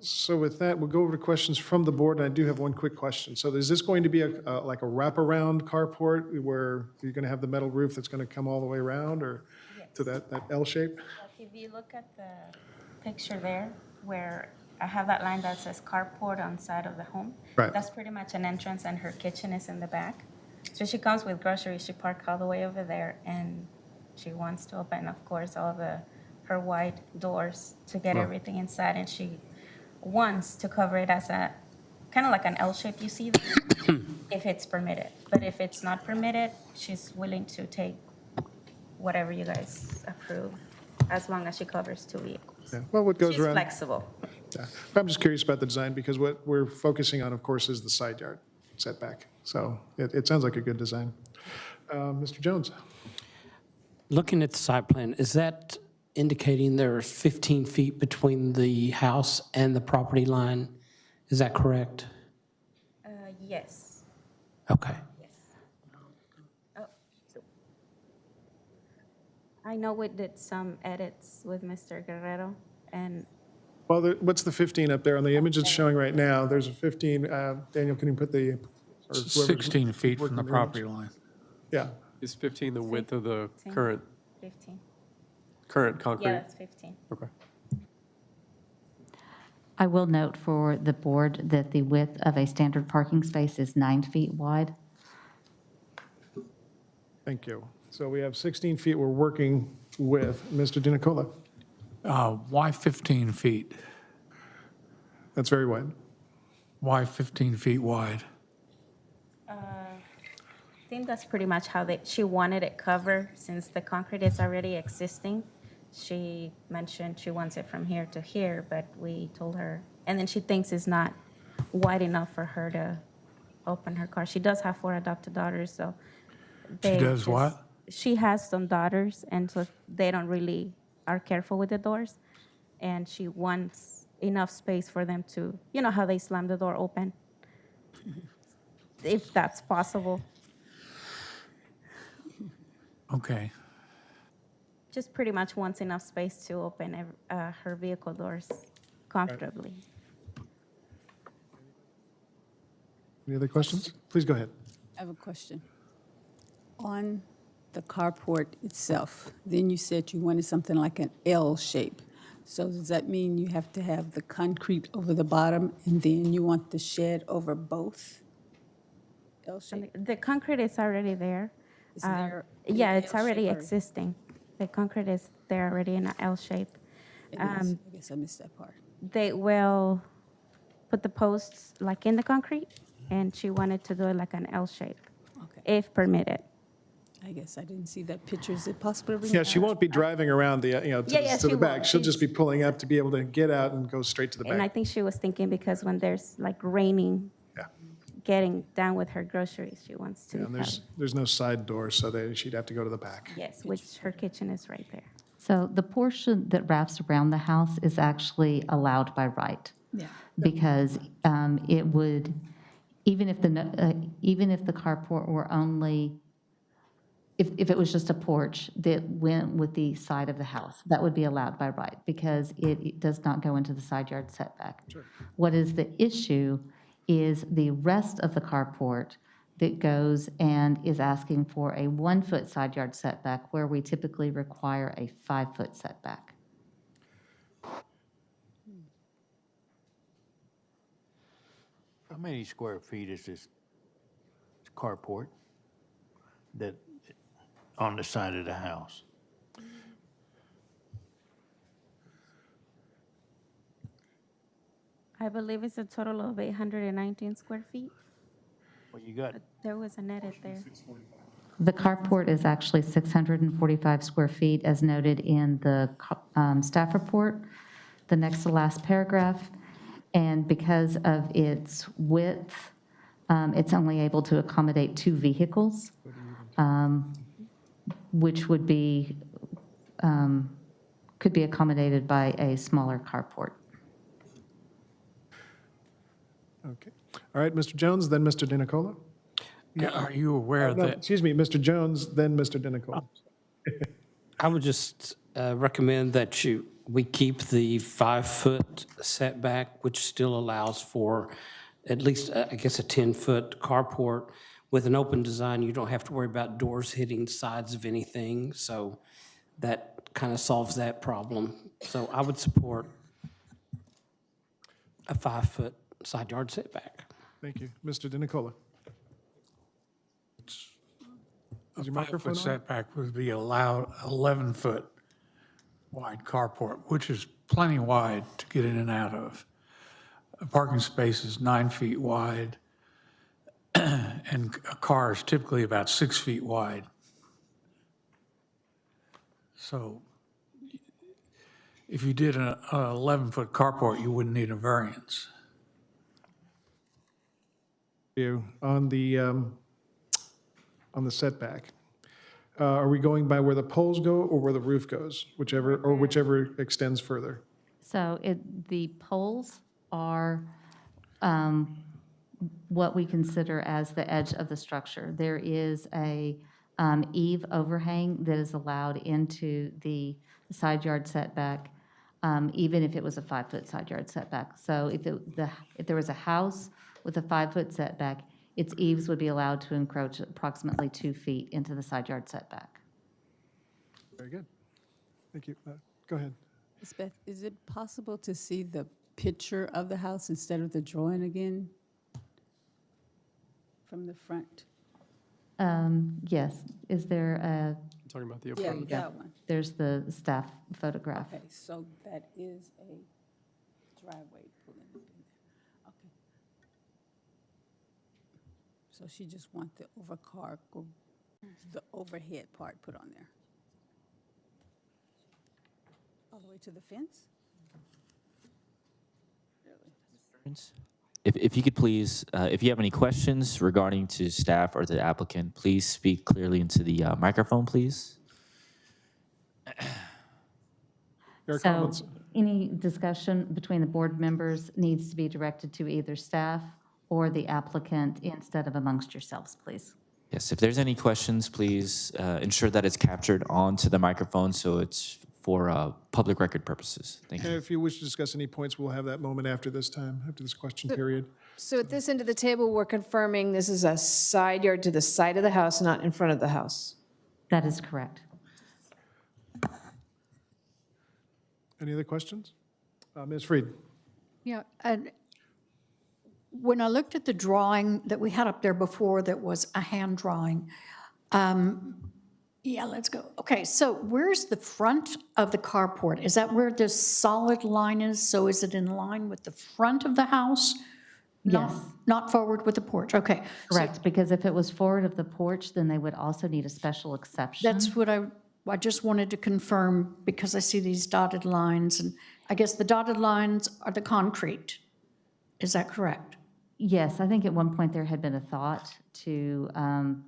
Speaker 2: So with that, we'll go over to questions from the board, and I do have one quick question. So is this going to be like a wraparound carport where you're going to have the metal roof that's going to come all the way around, or to that L shape?
Speaker 13: If you look at the picture there, where I have that line that says carport on side of the home,
Speaker 2: Right.
Speaker 13: That's pretty much an entrance, and her kitchen is in the back. So she comes with groceries, she parks all the way over there, and she wants to open, of course, all her wide doors to get everything inside, and she wants to cover it as a, kind of like an L shape you see there, if it's permitted. But if it's not permitted, she's willing to take whatever you guys approve, as long as she covers 2 vehicles.
Speaker 2: Yeah. Well, what goes
Speaker 13: She's
Speaker 2: around.
Speaker 13: flexible.
Speaker 2: Yeah. I'm just curious about the design, because what we're focusing on, of course, is the side yard setback. So it sounds like a good design. Mr. Jones?
Speaker 4: Looking at the site plan, is that indicating there are 15 feet between the house and the property line? Is that correct?
Speaker 13: Yes.
Speaker 4: Okay.
Speaker 13: Yes. Oh. I know we did some edits with Mr. Guerrero, and
Speaker 2: Well, what's the 15 up there? On the image it's showing right now, there's a 15. Daniel, can you put the? or whoever's
Speaker 5: 16 feet from
Speaker 2: working
Speaker 5: the
Speaker 2: image?
Speaker 5: property line.
Speaker 2: Yeah.
Speaker 12: Is 15 the width of the
Speaker 13: 15.
Speaker 12: current
Speaker 13: 15.
Speaker 12: concrete?
Speaker 13: Yeah, that's 15.
Speaker 12: Okay.
Speaker 1: I will note for the board that the width of a standard parking space is 9 feet wide.
Speaker 2: Thank you. So we have 16 feet we're working with. Mr. DiNicola,
Speaker 5: Why 15 feet?
Speaker 2: that's very wide.
Speaker 5: Why 15 feet wide?
Speaker 13: I think that's pretty much how she wanted it covered, since the concrete is already existing. She mentioned she wants it from here to here, but we told her, and then she thinks it's not wide enough for her to open her car. She does have 4 adopted daughters, so they
Speaker 5: does what?
Speaker 13: She has some daughters, and so they don't really are careful with the doors, and she wants enough space for them to, you know how they slam the door open, if that's possible.
Speaker 5: Okay.
Speaker 13: Just pretty much wants enough space to open her vehicle doors comfortably.
Speaker 2: Any other questions? Please go ahead.
Speaker 10: I have a question. On the carport itself, then you said you wanted something like an L shape. So does that mean you have to have the concrete over the bottom and then you want the shed over both? L shape?
Speaker 13: The concrete is already there.
Speaker 10: Is there
Speaker 13: Yeah,
Speaker 10: an
Speaker 13: it's
Speaker 10: L
Speaker 13: already
Speaker 10: shape or-
Speaker 13: existing. The concrete is there already in an L shape.
Speaker 10: It is. I guess I missed that part.
Speaker 13: They will put the posts like in the concrete, and she wanted to do it like an L shape,
Speaker 10: Okay.
Speaker 13: if permitted.
Speaker 10: I guess I didn't see that picture. Is it possible to bring
Speaker 2: Yeah,
Speaker 10: it
Speaker 2: she
Speaker 10: up?
Speaker 2: won't be driving around the,
Speaker 13: Yeah,
Speaker 2: to
Speaker 13: she
Speaker 2: the back.
Speaker 13: won't.
Speaker 2: She'll just be pulling up to be able to get out and go straight to the
Speaker 13: And I
Speaker 2: back.
Speaker 13: think she was thinking because when there's like raining,
Speaker 2: Yeah.
Speaker 13: getting down with her groceries, she wants to
Speaker 2: Yeah, and
Speaker 13: have,
Speaker 2: there's no side door, so she'd have to go to the back.
Speaker 13: yes, which her kitchen is right there.
Speaker 1: So the portion that wraps around the house is actually allowed by right.
Speaker 10: Yeah.
Speaker 1: Because it would, even if the carport were only, if it was just a porch that went with the side of the house, that would be allowed by right, because it does not go into the side yard setback. What is the issue is the rest of the carport that goes and is asking for a 1-foot side yard setback, where we typically require a 5-foot setback.
Speaker 14: How many square feet is this carport that, on the side of the house?
Speaker 13: I believe it's a total of 819 square feet.
Speaker 14: Well, you got,
Speaker 13: There was an edit there.
Speaker 1: The carport is actually 645 square feet, as noted in the staff report, the next to last paragraph. And because of its width, it's only able to accommodate 2 vehicles, which would be, could be accommodated by a smaller carport.
Speaker 2: Okay. All right, Mr. Jones, then Mr. DiNicola.
Speaker 5: Yeah, are you aware
Speaker 2: No,
Speaker 5: that,
Speaker 2: excuse me, Mr. Jones, then Mr. DiNicola.
Speaker 4: I would just recommend that we keep the 5-foot setback, which still allows for at least, I guess, a 10-foot carport. With an open design, you don't have to worry about doors hitting the sides of anything, so that kind of solves that problem. So I would support a 5-foot side yard setback.
Speaker 2: Thank you. Mr. DiNicola.
Speaker 5: a
Speaker 2: Is your microphone
Speaker 5: 5-foot
Speaker 2: on?
Speaker 5: setback would be allowed 11-foot wide carport, which is plenty wide to get in and out of. A parking space is 9 feet wide, and a car is typically about 6 feet wide. So if you did an 11-foot carport, you wouldn't need a variance.
Speaker 2: You, on the setback. Are we going by where the poles go or where the roof goes? Whichever extends further.
Speaker 1: So the poles are what we consider as the edge of the structure. There is a eave overhang that is allowed into the side yard setback, even if it was a 5-foot side yard setback. So if there was a house with a 5-foot setback, its eaves would be allowed to encroach approximately 2 feet into the side yard setback.
Speaker 2: Very good. Thank you. Go ahead.
Speaker 10: Ms. Beth, is it possible to see the picture of the house instead of the drawing again? From the front?
Speaker 1: Yes, is there a,
Speaker 12: Talking about the
Speaker 10: Yeah,
Speaker 12: apartment.
Speaker 10: that one.
Speaker 1: there's the staff photograph.
Speaker 10: Okay, so that is a driveway pulling up in there. Okay. So she just want the the overhead part put on there. All the way to the fence?
Speaker 15: If you could please, if you have any questions regarding to staff or the applicant, please speak clearly into the microphone, please.
Speaker 2: There are
Speaker 1: So
Speaker 2: comments.
Speaker 1: any discussion between the board members needs to be directed to either staff or the applicant instead of amongst yourselves, please.
Speaker 15: Yes, if there's any questions, please ensure that it's captured onto the microphone so it's for public record purposes. Thank
Speaker 2: And
Speaker 15: you.
Speaker 2: if you wish to discuss any points, we'll have that moment after this time, after this question period.
Speaker 6: So at this end of the table, we're confirming this is a side yard to the side of the house, not in front of the house.
Speaker 1: That is correct.
Speaker 2: Any other questions? Ms. Freed?
Speaker 3: Yeah, and when I looked at the drawing that we had up there before that was a hand drawing, yeah, let's go. Okay, so where's the front of the carport? Is that where this solid line is? So is it in line with the front of the house? Not-
Speaker 1: Yes.
Speaker 3: Not forward with the porch, okay. So
Speaker 1: Correct, because if it was forward of the porch, then they would also need a special exception.
Speaker 3: that's what I just wanted to confirm because I see these dotted lines and I guess the dotted lines are the concrete. Is that correct?
Speaker 1: Yes, I think at one point there had been a thought to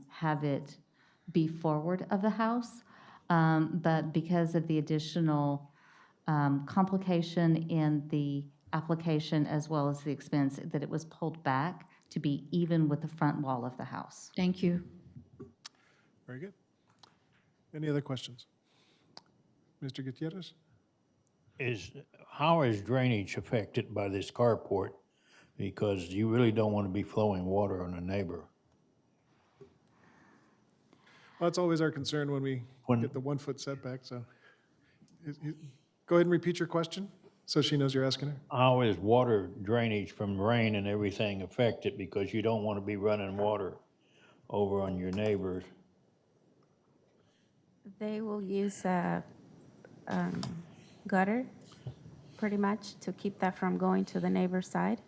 Speaker 1: have it be forward of the house, but because of the additional complication in the application as well as the expense, that it was pulled back to be even with the front wall of the house.
Speaker 3: Thank you.
Speaker 2: Very good. Any other questions? Mr. Gutierrez?
Speaker 14: How is drainage affected by this carport? Because you really don't want to be flowing water on a neighbor.
Speaker 2: Well, that's always our concern when we get the 1 foot setback, so. Go ahead and repeat your question, so she knows you're asking her.
Speaker 14: How is water drainage from rain and everything affected? Because you don't want to be running water over on your neighbors.
Speaker 13: They will use a gutter, pretty much, to keep that from going to the neighbor's side.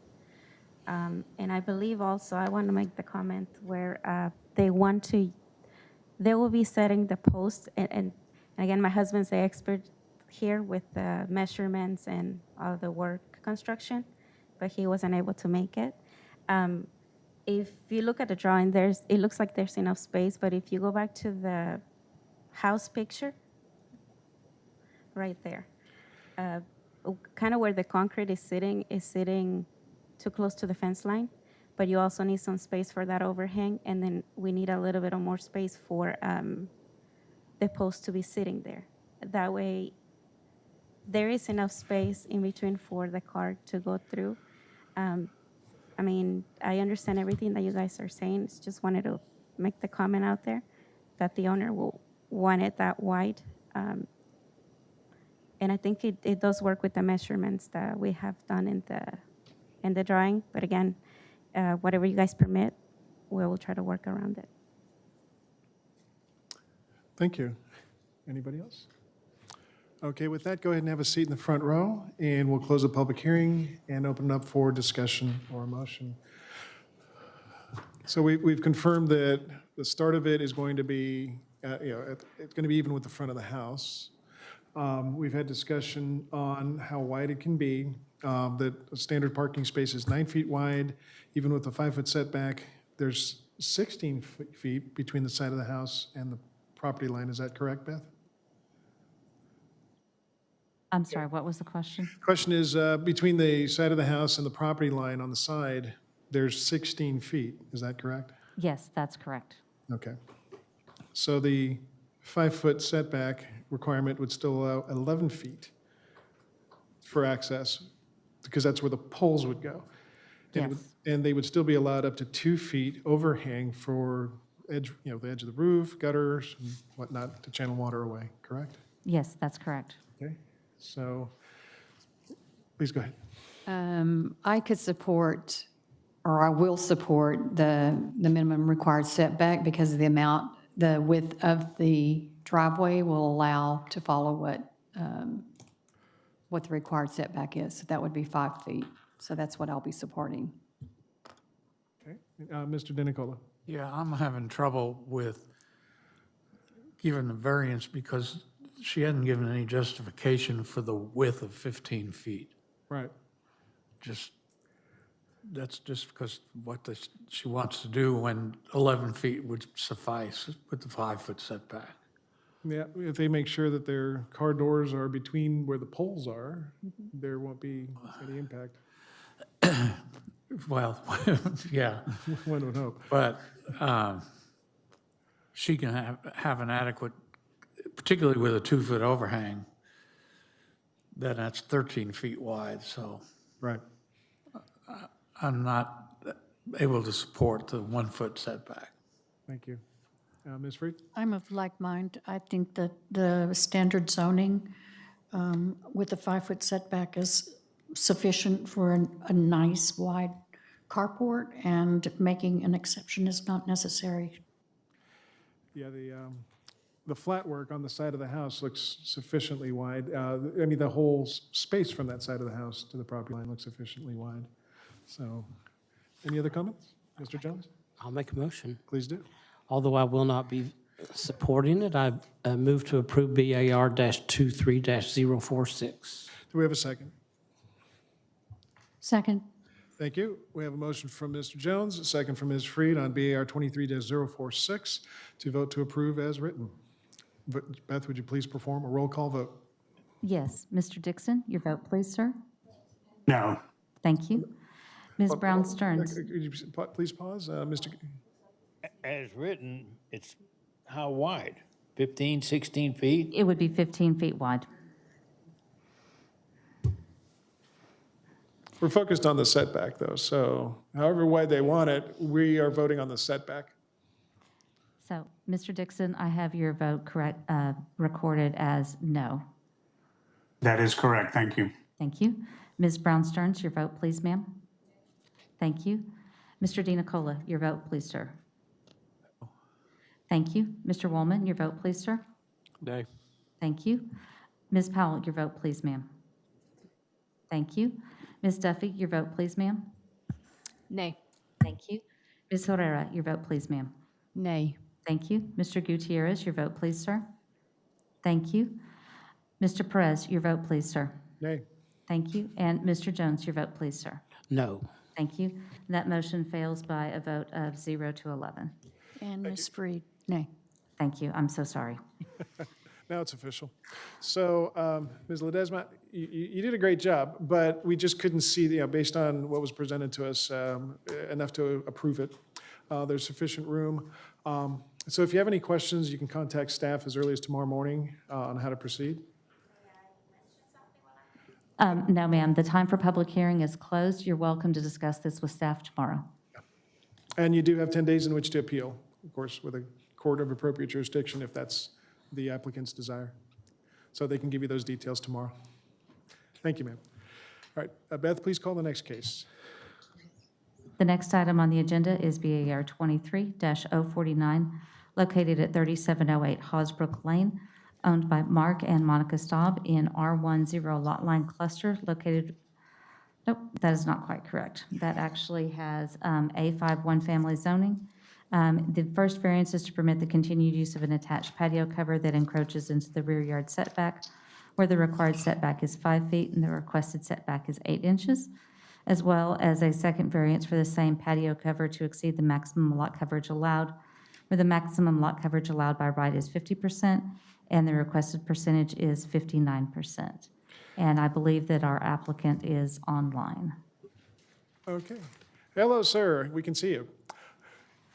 Speaker 13: And I believe also, I want to make the comment where they will be setting the posts, and again, my husband's the expert here with the measurements and all the work construction, but he wasn't able to make it. If you look at the drawing, it looks like there's enough space, but if you go back to the house picture, right there, kind of where the concrete is sitting too close to the fence line, but you also need some space for that overhang, and then we need a little bit of more space for the post to be sitting there. That way, there is enough space in between for the car to go through. I mean, I understand everything that you guys are saying. Just wanted to make the comment out there that the owner will want it that wide. And I think it does work with the measurements that we have done in the drawing. But again, whatever you guys permit, we will try to work around it.
Speaker 2: Thank you. Anybody else? Okay, with that, go ahead and have a seat in the front row, and we'll close the public hearing and open it up for discussion or motion. So we've confirmed that the start of it is going to be, it's going to be even with the front of the house. We've had discussion on how wide it can be, that a standard parking space is 9 feet wide, even with a 5 foot setback. There's 16 feet between the side of the house and the property line. Is that correct, Beth?
Speaker 1: I'm sorry, what was the question?
Speaker 2: Question is, between the side of the house and the property line on the side, there's 16 feet. Is that correct?
Speaker 1: Yes, that's correct.
Speaker 2: Okay. So the 5 foot setback requirement would still allow 11 feet for access, because that's where the poles would go. And it would-
Speaker 1: Yes.
Speaker 2: And they would still be allowed up to 2 feet overhang for edge, the edge of the roof, gutters, and whatnot to channel water away, correct?
Speaker 1: Yes, that's correct.
Speaker 2: Okay, so, please go ahead.
Speaker 3: I could support or I will support the minimum required setback because of the width of the driveway will allow to follow what the required setback is. So that would be 5 feet. So that's what I'll be supporting.
Speaker 2: Okay, Mr. DeNicola.
Speaker 5: Yeah, I'm having trouble with giving the variance because she hadn't given any justification for the width of 15 feet.
Speaker 2: Right.
Speaker 5: That's just because she wants to do when 11 feet would suffice with the 5-foot setback.
Speaker 2: Yeah, if they make sure that their car doors are between where the poles are, there won't be any impact.
Speaker 5: Well, yeah.
Speaker 2: One would hope.
Speaker 5: But she can have an adequate, particularly with a 2-foot overhang, then that's 13 feet wide, so
Speaker 2: Right.
Speaker 5: I'm not able to support the 1-foot setback.
Speaker 2: Thank you. Ms. Freed?
Speaker 3: I'm of like mind. I think that the standard zoning with a 5-foot setback is sufficient for a nice wide carport, and making an exception is not necessary.
Speaker 2: Yeah, the flat work on the side of the house looks sufficiently wide. I mean, the whole space from that side of the house to the property line looks sufficiently wide. So, any other comments? Mr. Jones?
Speaker 4: I'll make a motion.
Speaker 2: Please do.
Speaker 4: Although I will not be supporting it, I move to approve BAR-23-046.
Speaker 2: Do we have a second?
Speaker 3: Second.
Speaker 2: Thank you. We have a motion from Mr. Jones, a second from Ms. Freed on BAR 23-046 to vote to approve as written. Beth, would you please perform a roll call vote?
Speaker 1: Yes. Mr. Dixon, your vote, please, sir.
Speaker 12: No.
Speaker 1: Thank you. Ms. Brown Stearns,
Speaker 2: Could you please pause? Mr.
Speaker 14: As written, it's how wide? 15, 16 feet?
Speaker 1: it would be 15 feet wide.
Speaker 2: We're focused on the setback, though, so however wide they want it, we are voting on the setback.
Speaker 1: So, Mr. Dixon, I have your vote recorded as no.
Speaker 12: That is correct, thank you.
Speaker 1: Thank you. Ms. Brown Stearns, your vote, please, ma'am. Thank you. Mr. DiNicola, your vote, please, sir. Thank you. Mr. Woolman, your vote, please, sir.
Speaker 12: Nay.
Speaker 1: Thank you. Ms. Powell, your vote, please, ma'am. Thank you. Ms. Duffy, your vote, please, ma'am.
Speaker 6: Nay.
Speaker 1: Thank you. Ms. Herrera, your vote, please, ma'am.
Speaker 3: Nay.
Speaker 1: Thank you. Mr. Gutierrez, your vote, please, sir. Thank you. Mr. Perez, your vote, please, sir.
Speaker 2: Nay.
Speaker 1: Thank you. And Mr. Jones, your vote, please, sir.
Speaker 4: No.
Speaker 1: Thank you. That motion fails by a vote of 0 to 11.
Speaker 3: And Ms. Freed, nay.
Speaker 1: Thank you. I'm so sorry.
Speaker 2: Now it's official. So, Ms. Ledesma, you did a great job, but we just couldn't see, based on what was presented to us, enough to approve it. There's sufficient room. So if you have any questions, you can contact staff as early as tomorrow morning on how to proceed.
Speaker 1: No, ma'am. The time for public hearing is closed. You're welcome to discuss this with staff tomorrow.
Speaker 2: And you do have 10 days in which to appeal, of course, with a court of appropriate jurisdiction if that's the applicant's desire. So they can give you those details tomorrow. Thank you, ma'am. All right, Beth, please call the next case.
Speaker 1: The next item on the agenda is BAR 23-049, located at 3708 Hosbrook Lane, owned by Mark and Monica Staub in R10 lot line cluster located, nope, that is not quite correct. That actually has A5 one-family zoning. The first variance is to permit the continued use of an attached patio cover that encroaches into the rear yard setback, where the required setback is 5 feet and the requested setback is 8 inches, as well as a second variance for the same patio cover to exceed the maximum lot coverage allowed, where the maximum lot coverage allowed by right is 50% and the requested percentage is 59%. And I believe that our applicant is online.
Speaker 2: Okay. Hello, sir. We can see you.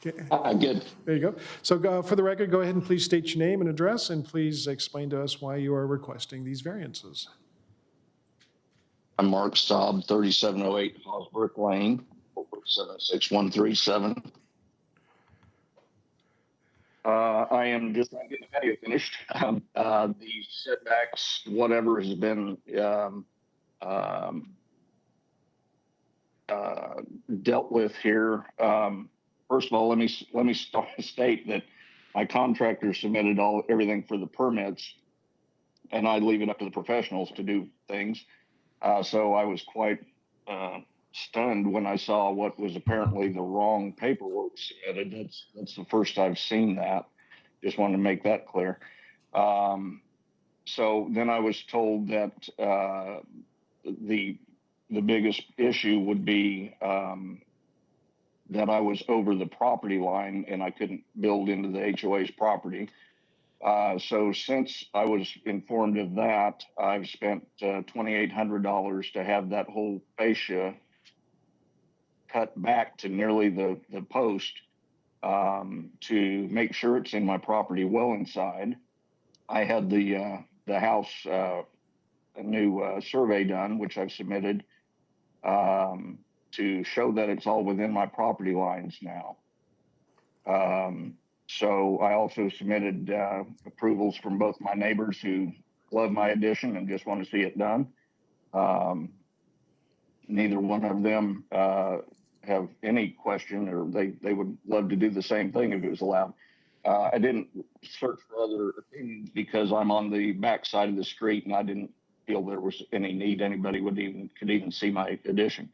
Speaker 2: Okay.
Speaker 16: Good.
Speaker 2: There you go. So for the record, go ahead and please state your name and address, and please explain to us why you are requesting these variances.
Speaker 16: I'm Mark Staub, 3708 Hosbrook Lane, 76137. I am just trying to get the patio finished. The setbacks, whatever has been dealt with here. First of all, let me state that my contractor submitted everything for the permits, and I leave it up to the professionals to do things. So I was quite stunned when I saw what was apparently the wrong paperwork submitted. That's the first I've seen that. Just wanted to make that clear. So then I was told that the biggest issue would be that I was over the property line and I couldn't build into the HOA's property. So since I was informed of that, I've spent $2,800 to have that whole fascia cut back to nearly the post to make sure it's in my property well inside. I had the house a new survey done, which I've submitted to show that it's all within my property lines now. So I also submitted approvals from both my neighbors who love my addition and just want to see it done. Neither one of them have any question, or they would love to do the same thing if it was allowed. I didn't search for other opinions because I'm on the back side of the street and I didn't feel there was any need anybody could even see my addition.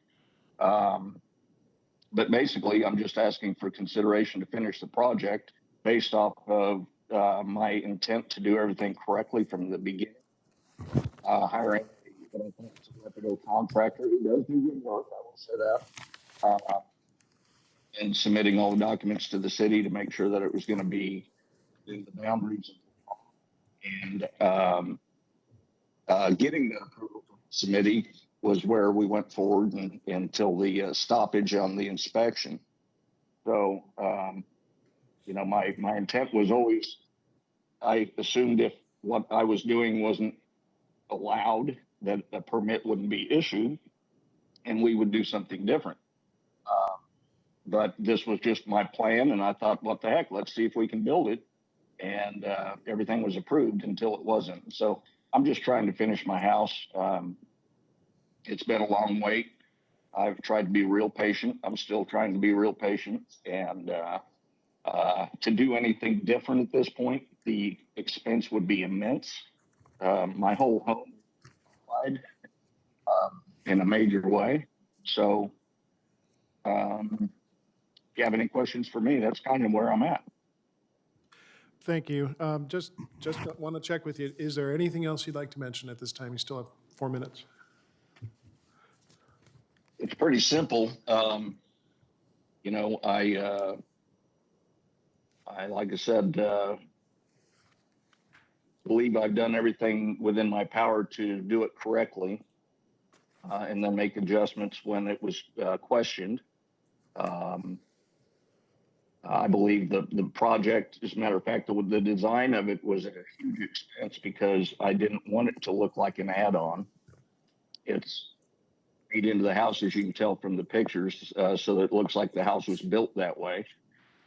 Speaker 16: But basically, I'm just asking for consideration to finish the project based off of my intent to do everything correctly from the beginning. Hiring a reputable contractor who does do good work, I will say that. And submitting all the documents to the city to make sure that it was going to be in the boundaries. And getting the approval from the committee was where we went forward until the stoppage on the inspection. So, you know, my intent was always, I assumed if what I was doing wasn't allowed, that a permit wouldn't be issued and we would do something different. But this was just my plan, and I thought, what the heck, let's see if we can build it. And everything was approved until it wasn't. So I'm just trying to finish my house. It's been a long wait. I've tried to be real patient. I'm still trying to be real patient. And to do anything different at this point, the expense would be immense. My whole home died in a major way. So if you have any questions for me, that's kind of where I'm at.
Speaker 2: Thank you. Just want to check with you. Is there anything else you'd like to mention at this time? You still have 4 minutes.
Speaker 16: It's pretty simple. You know, I like I said, believe I've done everything within my power to do it correctly, and then make adjustments when it was questioned. I believe the project, as a matter of fact, the design of it was at a huge expense because I didn't want it to look like an add-on. It's made into the house, as you can tell from the pictures, so that it looks like the house was built that way.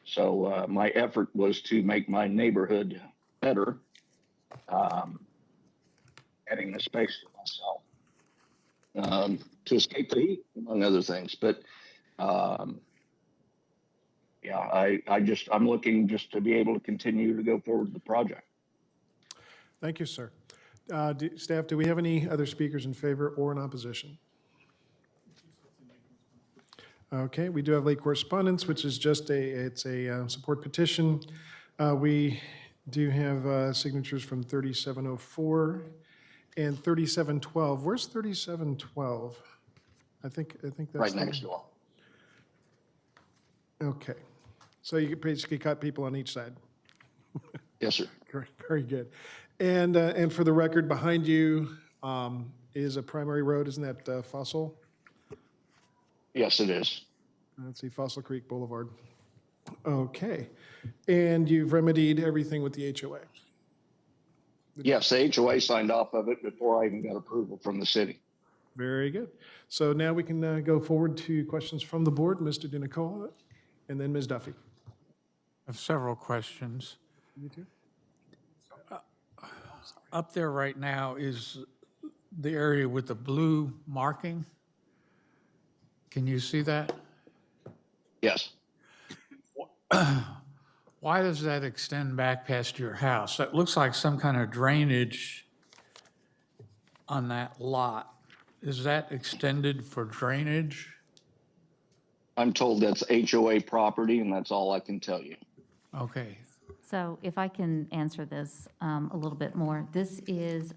Speaker 16: So my effort was to make my neighborhood better, adding a space for myself to escape the heat, among other things. But yeah, I'm looking just to be able to continue to go forward with the project.
Speaker 2: Thank you, sir. Staff, do we have any other speakers in favor or in opposition? Okay, we do have late correspondence, which is just a support petition. We do have signatures from 3704 and 3712. Where's 3712? I think that's
Speaker 16: right next door.
Speaker 2: Okay, so you basically cut people on each side.
Speaker 16: Yes, sir.
Speaker 2: Great, very good. And for the record, behind you is a primary road, isn't that Fossil?
Speaker 16: Yes, it is.
Speaker 2: Let's see, Fossil Creek Boulevard. Okay, and you've remedied everything with the HOA?
Speaker 16: Yes, the HOA signed off of it before I even got approval from the city.
Speaker 2: Very good. So now we can go forward to questions from the board. Mr. DiNicola, and then Ms. Duffy.
Speaker 5: I have several questions.
Speaker 2: You too?
Speaker 5: Up there right now is the area with the blue marking. Can you see that?
Speaker 16: Yes.
Speaker 5: Why does that extend back past your house? That looks like some kind of drainage on that lot. Is that extended for drainage?
Speaker 16: I'm told that's HOA property, and that's all I can tell you.
Speaker 5: Okay,
Speaker 1: So if I can answer this a little bit more, this is,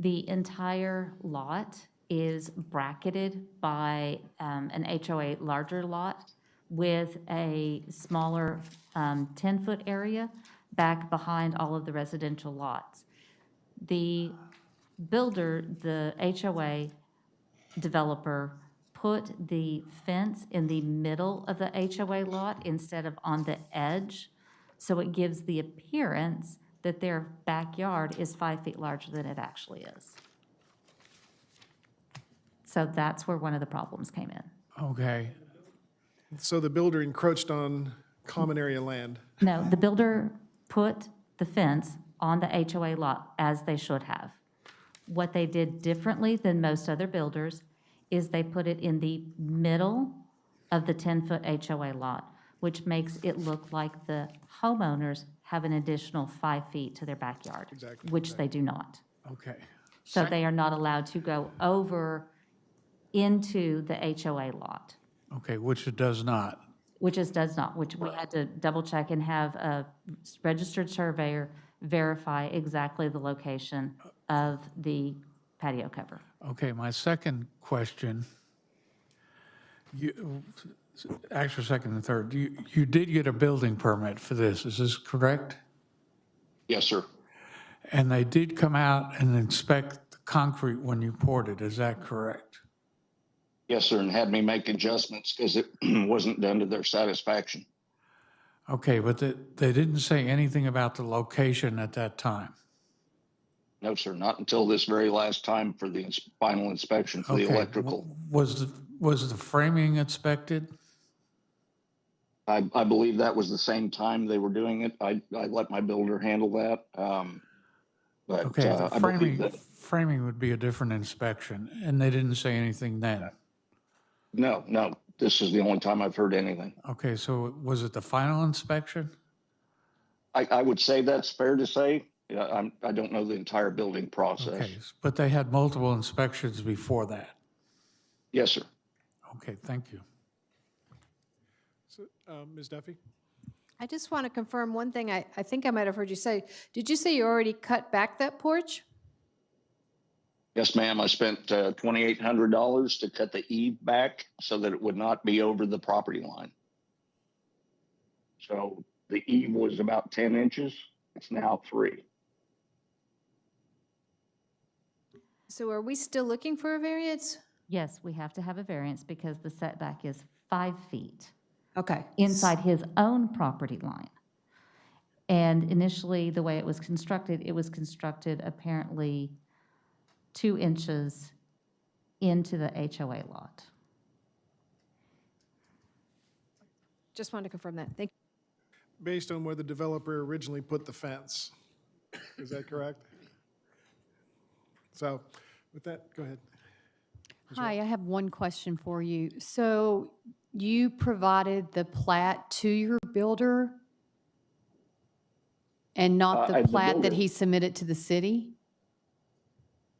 Speaker 1: the entire lot is bracketed by an HOA larger lot with a smaller 10-foot area back behind all of the residential lots. The builder, the HOA developer, put the fence in the middle of the HOA lot instead of on the edge. So it gives the appearance that their backyard is 5 feet larger than it actually is. So that's where one of the problems came in.
Speaker 5: okay.
Speaker 2: So the builder encroached on common area land.
Speaker 1: No, the builder put the fence on the HOA lot as they should have. What they did differently than most other builders is they put it in the middle of the 10-foot HOA lot, which makes it look like the homeowners have an additional 5 feet to their backyard.
Speaker 2: Exactly,
Speaker 1: Which they do not.
Speaker 5: Okay.
Speaker 1: So they are not allowed to go over into the HOA lot,
Speaker 5: Okay, which it does not.
Speaker 1: which does not, which we had to double check and have a registered surveyor verify exactly the location of the patio cover.
Speaker 5: Okay, my second question, actually second and third, you did get a building permit for this, is this correct?
Speaker 16: Yes, sir.
Speaker 5: And they did come out and inspect the concrete when you poured it, is that correct?
Speaker 16: Yes, sir, and had me make adjustments because it wasn't done to their satisfaction.
Speaker 5: Okay, but they didn't say anything about the location at that time?
Speaker 16: No, sir, not until this very last time for the final inspection for the
Speaker 5: Okay,
Speaker 16: electrical.
Speaker 5: Was the framing inspected?
Speaker 16: I believe that was the same time they were doing it. I let my builder handle that. But
Speaker 5: Okay,
Speaker 16: I believe that,
Speaker 5: framing would be a different inspection, and they didn't say anything then?
Speaker 16: no, this is the only time I've heard anything.
Speaker 5: Okay, so was it the final inspection?
Speaker 16: I would say that's fair to say. Yeah, I don't know the entire building process.
Speaker 5: Okay, but they had multiple inspections before that?
Speaker 16: Yes, sir.
Speaker 5: Okay, thank you.
Speaker 2: So, Ms. Duffy?
Speaker 6: I just want to confirm one thing I think I might have heard you say. Did you say you already cut back that porch?
Speaker 16: Yes, ma'am. I spent $2,800 to cut the eave back so that it would not be over the property line. So the eave was about 10 inches. It's now 3.
Speaker 6: So are we still looking for a variance?
Speaker 1: Yes, we have to have a variance because the setback is 5 feet
Speaker 6: Okay.
Speaker 1: inside his own property line. And initially, the way it was constructed apparently 2 inches into the HOA lot.
Speaker 6: Just wanted to confirm that. Thank you.
Speaker 2: Based on where the developer originally put the fence. Is that correct? So with that, go ahead.
Speaker 17: Hi, I have one question for you. So you provided the plat to your builder and not the
Speaker 16: The
Speaker 17: plat that
Speaker 16: builder-
Speaker 17: he submitted to the city?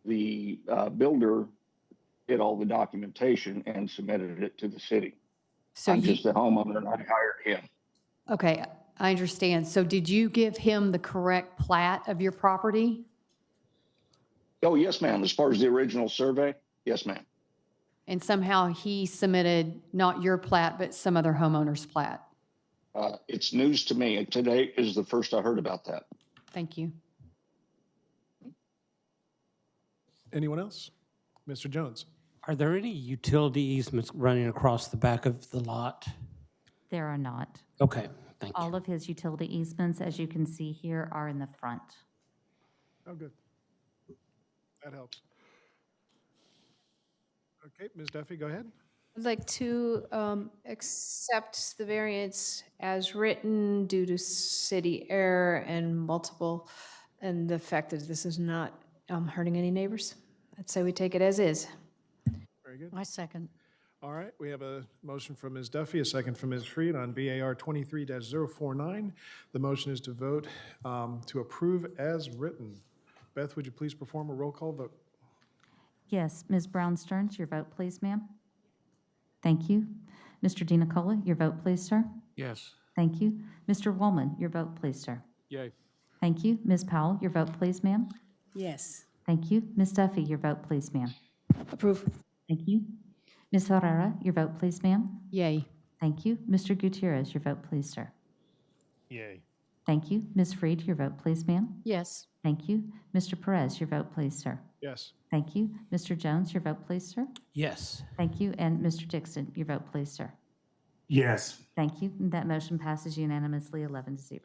Speaker 16: The builder did all the documentation and submitted it to the city.
Speaker 17: So
Speaker 16: I'm
Speaker 17: you,
Speaker 16: just a homeowner and I hired him.
Speaker 17: okay, I understand. So did you give him the correct plat of your property?
Speaker 16: Oh, yes, ma'am. As far as the original survey, yes, ma'am.
Speaker 17: And somehow he submitted not your plat, but some other homeowner's plat?
Speaker 16: It's news to me. Today is the first I heard about that.
Speaker 17: Thank you.
Speaker 2: Anyone else? Mr. Jones?
Speaker 4: Are there any utility easements running across the back of the lot?
Speaker 1: There are not.
Speaker 4: Okay, thank you.
Speaker 1: All of his utility easements, as you can see here, are in the front.
Speaker 2: Oh, good. That helps. Okay, Ms. Duffy, go ahead.
Speaker 6: I'd like to accept the variance as written due to city error and the fact that this is not hurting any neighbors. I'd say we take it as is.
Speaker 2: Very good.
Speaker 3: I second.
Speaker 2: All right, we have a motion from Ms. Duffy, a second from Ms. Freed on BAR 23-049. The motion is to vote to approve as written. Beth, would you please perform a roll call vote?
Speaker 1: Yes, Ms. Brown Stearns, your vote, please, ma'am. Thank you. Mr. DiNicola, your vote, please, sir.
Speaker 14: Yes.
Speaker 1: Thank you. Mr. Woolman, your vote, please, sir.
Speaker 12: Yay.
Speaker 1: Thank you. Ms. Powell, your vote, please, ma'am.
Speaker 10: Yes.
Speaker 1: Thank you. Ms. Duffy, your vote, please, ma'am.
Speaker 10: Approve.
Speaker 1: Thank you. Ms. Herrera, your vote, please, ma'am.
Speaker 17: Yay.
Speaker 1: Thank you. Mr. Gutierrez, your vote, please, sir.
Speaker 12: Yay.
Speaker 1: Thank you. Ms. Freed, your vote, please, ma'am.
Speaker 3: Yes.
Speaker 1: Thank you. Mr. Perez, your vote, please, sir.
Speaker 2: Yes.
Speaker 1: Thank you. Mr. Jones, your vote, please, sir.
Speaker 4: Yes.
Speaker 1: Thank you. And Mr. Dixon, your vote, please, sir.
Speaker 12: Yes.
Speaker 1: Thank you. And that motion passes unanimously, 11-0.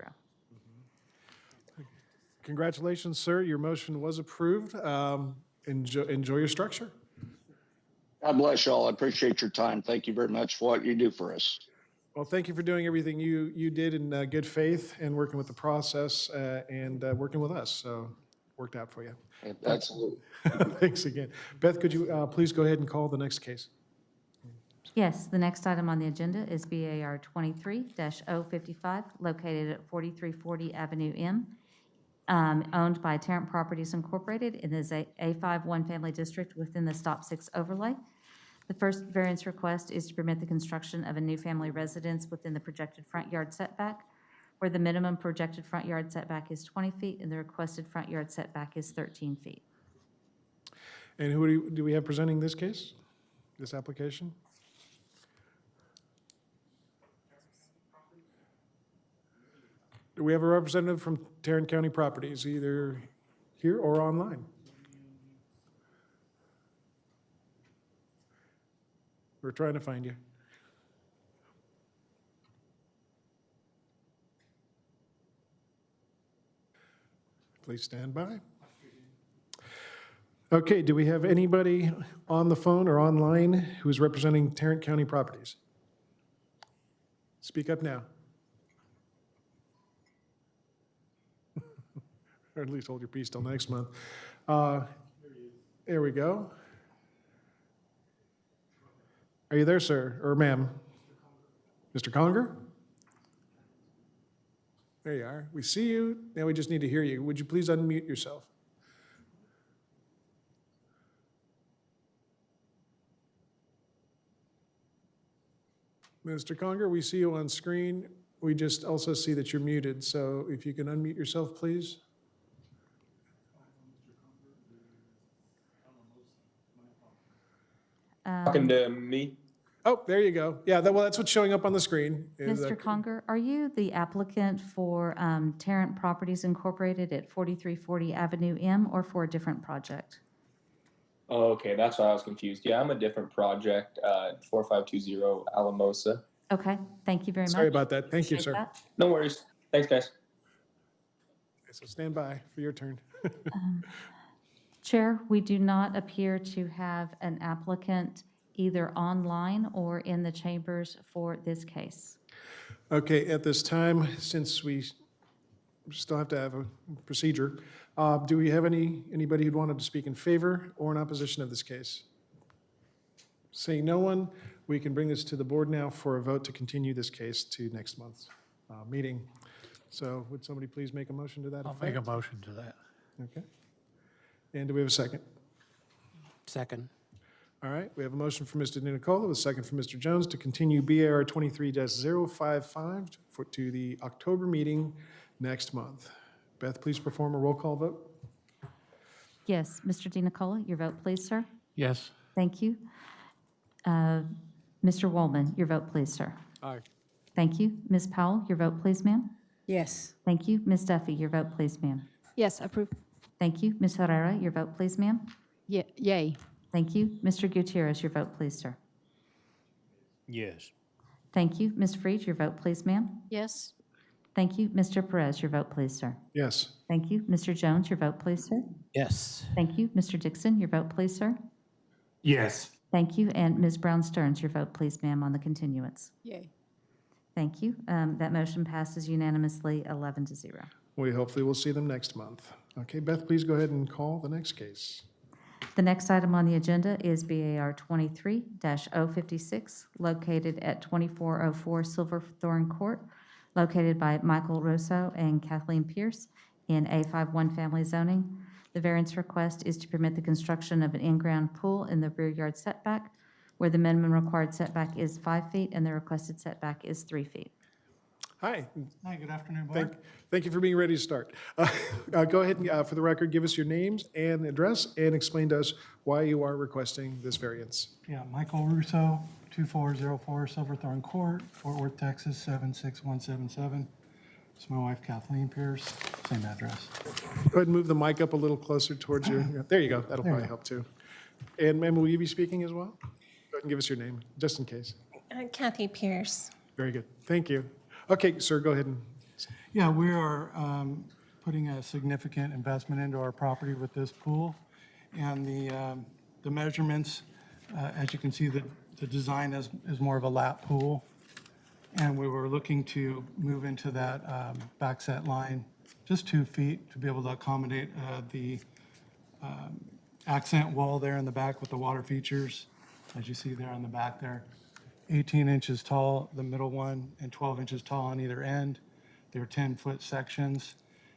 Speaker 2: Congratulations, sir. Your motion was approved. Enjoy your structure.
Speaker 16: God bless y'all. I appreciate your time. Thank you very much for what you do for us.
Speaker 2: Well, thank you for doing everything you did in good faith and working with the process and working with us. So worked out for you.
Speaker 16: Absolutely.
Speaker 2: Thanks again. Beth, could you please go ahead and call the next case?
Speaker 1: Yes, the next item on the agenda is BAR 23-055, located at 4340 Avenue M, owned by Tarrant Properties Incorporated in the A5 One Family District within the Stop 6 overlay. The first variance request is to permit the construction of a new family residence within the projected front yard setback, where the minimum projected front yard setback is 20 feet and the requested front yard setback is 13 feet.
Speaker 2: And who do we have presenting this case, this application? Do we have a representative from Tarrant County Properties, either here or online? We're trying to find you. Please stand by. Okay, do we have anybody on the phone or online who is representing Tarrant County Properties? Speak up now. Or at least hold your peace till next month. There we go. Are you there, sir, or ma'am? Mr. Conger? There you are. We see you. Now we just need to hear you. Would you please unmute yourself? Mr. Conger, we see you on screen. We just also see that you're muted, so if you can unmute yourself, please.
Speaker 18: Talking to me?
Speaker 2: Oh, there you go. Yeah, well, that's what's showing up on the screen.
Speaker 1: Mr. Conger, are you the applicant for Tarrant Properties Incorporated at 4340 Avenue M or for a different project?
Speaker 18: Oh, okay, that's why I was confused. Yeah, I'm a different project, 4520 Alamosa.
Speaker 1: Okay, thank you very much.
Speaker 2: Sorry about that. Thank you,
Speaker 1: Appreciate
Speaker 2: sir.
Speaker 1: that.
Speaker 18: No worries. Thanks, guys.
Speaker 2: So stand by for your turn.
Speaker 1: Chair, we do not appear to have an applicant either online or in the chambers for this case.
Speaker 2: Okay, at this time, since we still have to have a procedure, do we have anybody who'd wanted to speak in favor or in opposition of this case? Seeing no one, we can bring this to the board now for a vote to continue this case to next month's meeting. So would somebody please make a motion to that
Speaker 5: I'll
Speaker 2: effect?
Speaker 5: make a motion to that.
Speaker 2: Okay. And do we have a second?
Speaker 4: Second.
Speaker 2: All right, we have a motion for Mr. DiNicola, a second for Mr. Jones to continue BAR 23-055 to the October meeting next month. Beth, please perform a roll call vote.
Speaker 1: Yes, Mr. DiNicola, your vote, please, sir.
Speaker 5: Yes.
Speaker 1: Thank you. Mr. Woolman, your vote, please, sir.
Speaker 12: Aye.
Speaker 1: Thank you. Ms. Powell, your vote, please, ma'am.
Speaker 10: Yes.
Speaker 1: Thank you. Ms. Duffy, your vote, please, ma'am.
Speaker 6: Yes, approve.
Speaker 1: Thank you. Ms. Herrera, your vote, please, ma'am.
Speaker 17: Yay.
Speaker 1: Thank you. Mr. Gutierrez, your vote, please, sir.
Speaker 14: Yes.
Speaker 1: Thank you. Ms. Freed, your vote, please, ma'am.
Speaker 3: Yes.
Speaker 1: Thank you. Mr. Perez, your vote, please, sir.
Speaker 2: Yes.
Speaker 1: Thank you. Mr. Jones, your vote, please, sir.
Speaker 4: Yes.
Speaker 1: Thank you. Mr. Dixon, your vote, please, sir.
Speaker 12: Yes.
Speaker 1: Thank you. And Ms. Brown Stearns, your vote, please, ma'am, on the continuance.
Speaker 10: Yay.
Speaker 1: Thank you. That motion passes unanimously, 11-0.
Speaker 2: We hopefully will see them next month. Okay, Beth, please go ahead and call the next case.
Speaker 1: The next item on the agenda is BAR 23-056, located at 2404 Silverthorne Court, located by Michael Rosso and Kathleen Pierce in A51 family zoning. The variance request is to permit the construction of an in-ground pool in the rear yard setback, where the minimum required setback is 5 feet and the requested setback is 3 feet.
Speaker 2: Hi.
Speaker 19: Hi, good afternoon, Board.
Speaker 2: Thank you for being ready to start. Go ahead and, for the record, give us your names and address and explain to us why you are requesting this variance.
Speaker 19: Yeah, Michael Russo, 2404 Silverthorne Court, Fort Worth, Texas, 76177. It's my wife Kathleen Pierce, same address.
Speaker 2: Go ahead and move the mic up a little closer towards your, there you go, that'll
Speaker 19: There you
Speaker 2: probably
Speaker 19: go.
Speaker 2: help too. And ma'am, will you be speaking as well? Go ahead and give us your name, just in case.
Speaker 20: Kathy Pierce.
Speaker 2: Very good, thank you. Okay, sir, go ahead and,
Speaker 19: Yeah, we are putting a significant investment into our property with this pool. And the measurements, as you can see, the design is more of a lap pool. And we were looking to move into that back set line just 2 feet to be able to accommodate the accent wall there in the back with the water features, as you see there on the back there. 18 inches tall, the middle one, and 12 inches tall on either end. They're 10-foot sections,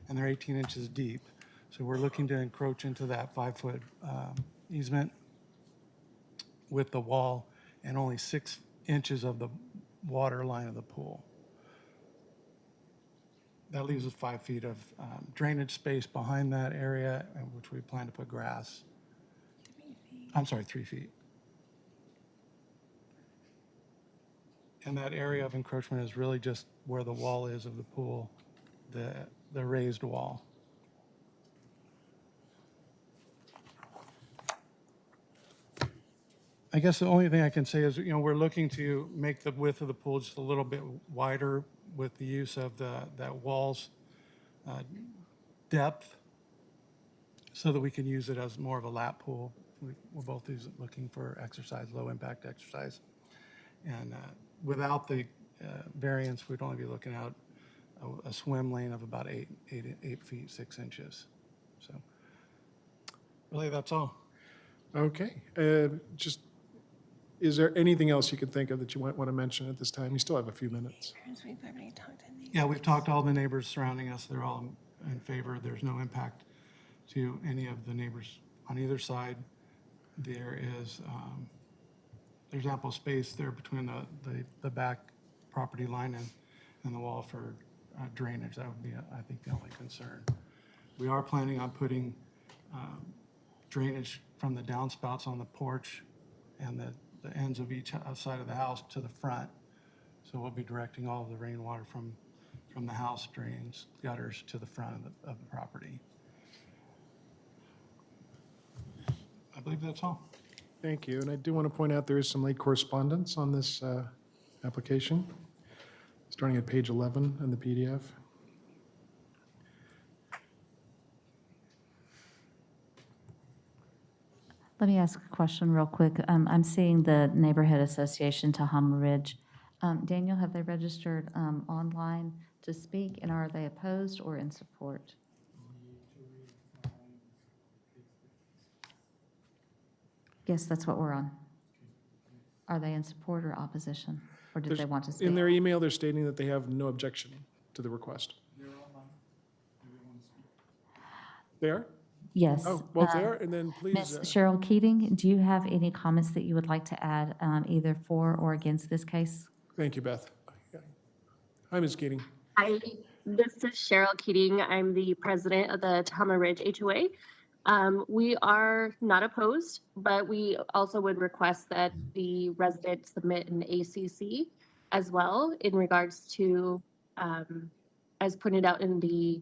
Speaker 19: and they're 18 inches deep. So we're looking to encroach into that 5-foot easement with the wall and only 6 inches of the water line of the pool. That leaves us 5 feet of drainage space behind that area, in which we plan to put grass. 3 feet. And that area of encroachment is really just where the wall is of the pool, the raised wall. I guess the only thing I can say is, we're looking to make the width of the pool just a little bit wider with the use of that wall's depth, so that we can use it as more of a lap pool. We're both looking for exercise, low impact exercise. And without the variance, we'd only be looking at a swim lane of about 8 feet 6 inches. So really, that's all.
Speaker 2: okay. Just, is there anything else you could think of that you might want to mention at this time? You still have a few minutes.
Speaker 20: We've already talked to the
Speaker 19: Yeah, we've talked to all the neighbors surrounding us. They're all in favor. There's no impact to any of the neighbors on either side. There is, there's ample space there between the back property line and the wall for drainage. That would be, I think, the only concern. We are planning on putting drainage from the downspouts on the porch and the ends of each side of the house to the front. So we'll be directing all of the rainwater from the house drains, gutters to the front of the property. I believe that's all.
Speaker 2: Thank you. And I do want to point out there is some late correspondence on this application, starting at page 11 in the PDF.
Speaker 1: Let me ask a question real quick. I'm seeing the Neighborhood Association Tahoma Ridge. Daniel, have they registered online to speak, and are they opposed or in support? Yes, that's what we're on. Are they in support or opposition, or did they want to speak?
Speaker 2: In their email, they're stating that they have no objection to the request. They are?
Speaker 1: Yes.
Speaker 2: Oh, well, if they are, and then please.
Speaker 1: Ms. Cheryl Keating, do you have any comments that you would like to add, either for or against this case?
Speaker 2: Thank you, Beth. Hi, Ms. Keating.
Speaker 20: Hi, this is Cheryl Keating. I'm the president of the Tahoma Ridge HOA. We are not opposed, but we also would request that the residents submit an ACC as well in regards to, as pointed out in the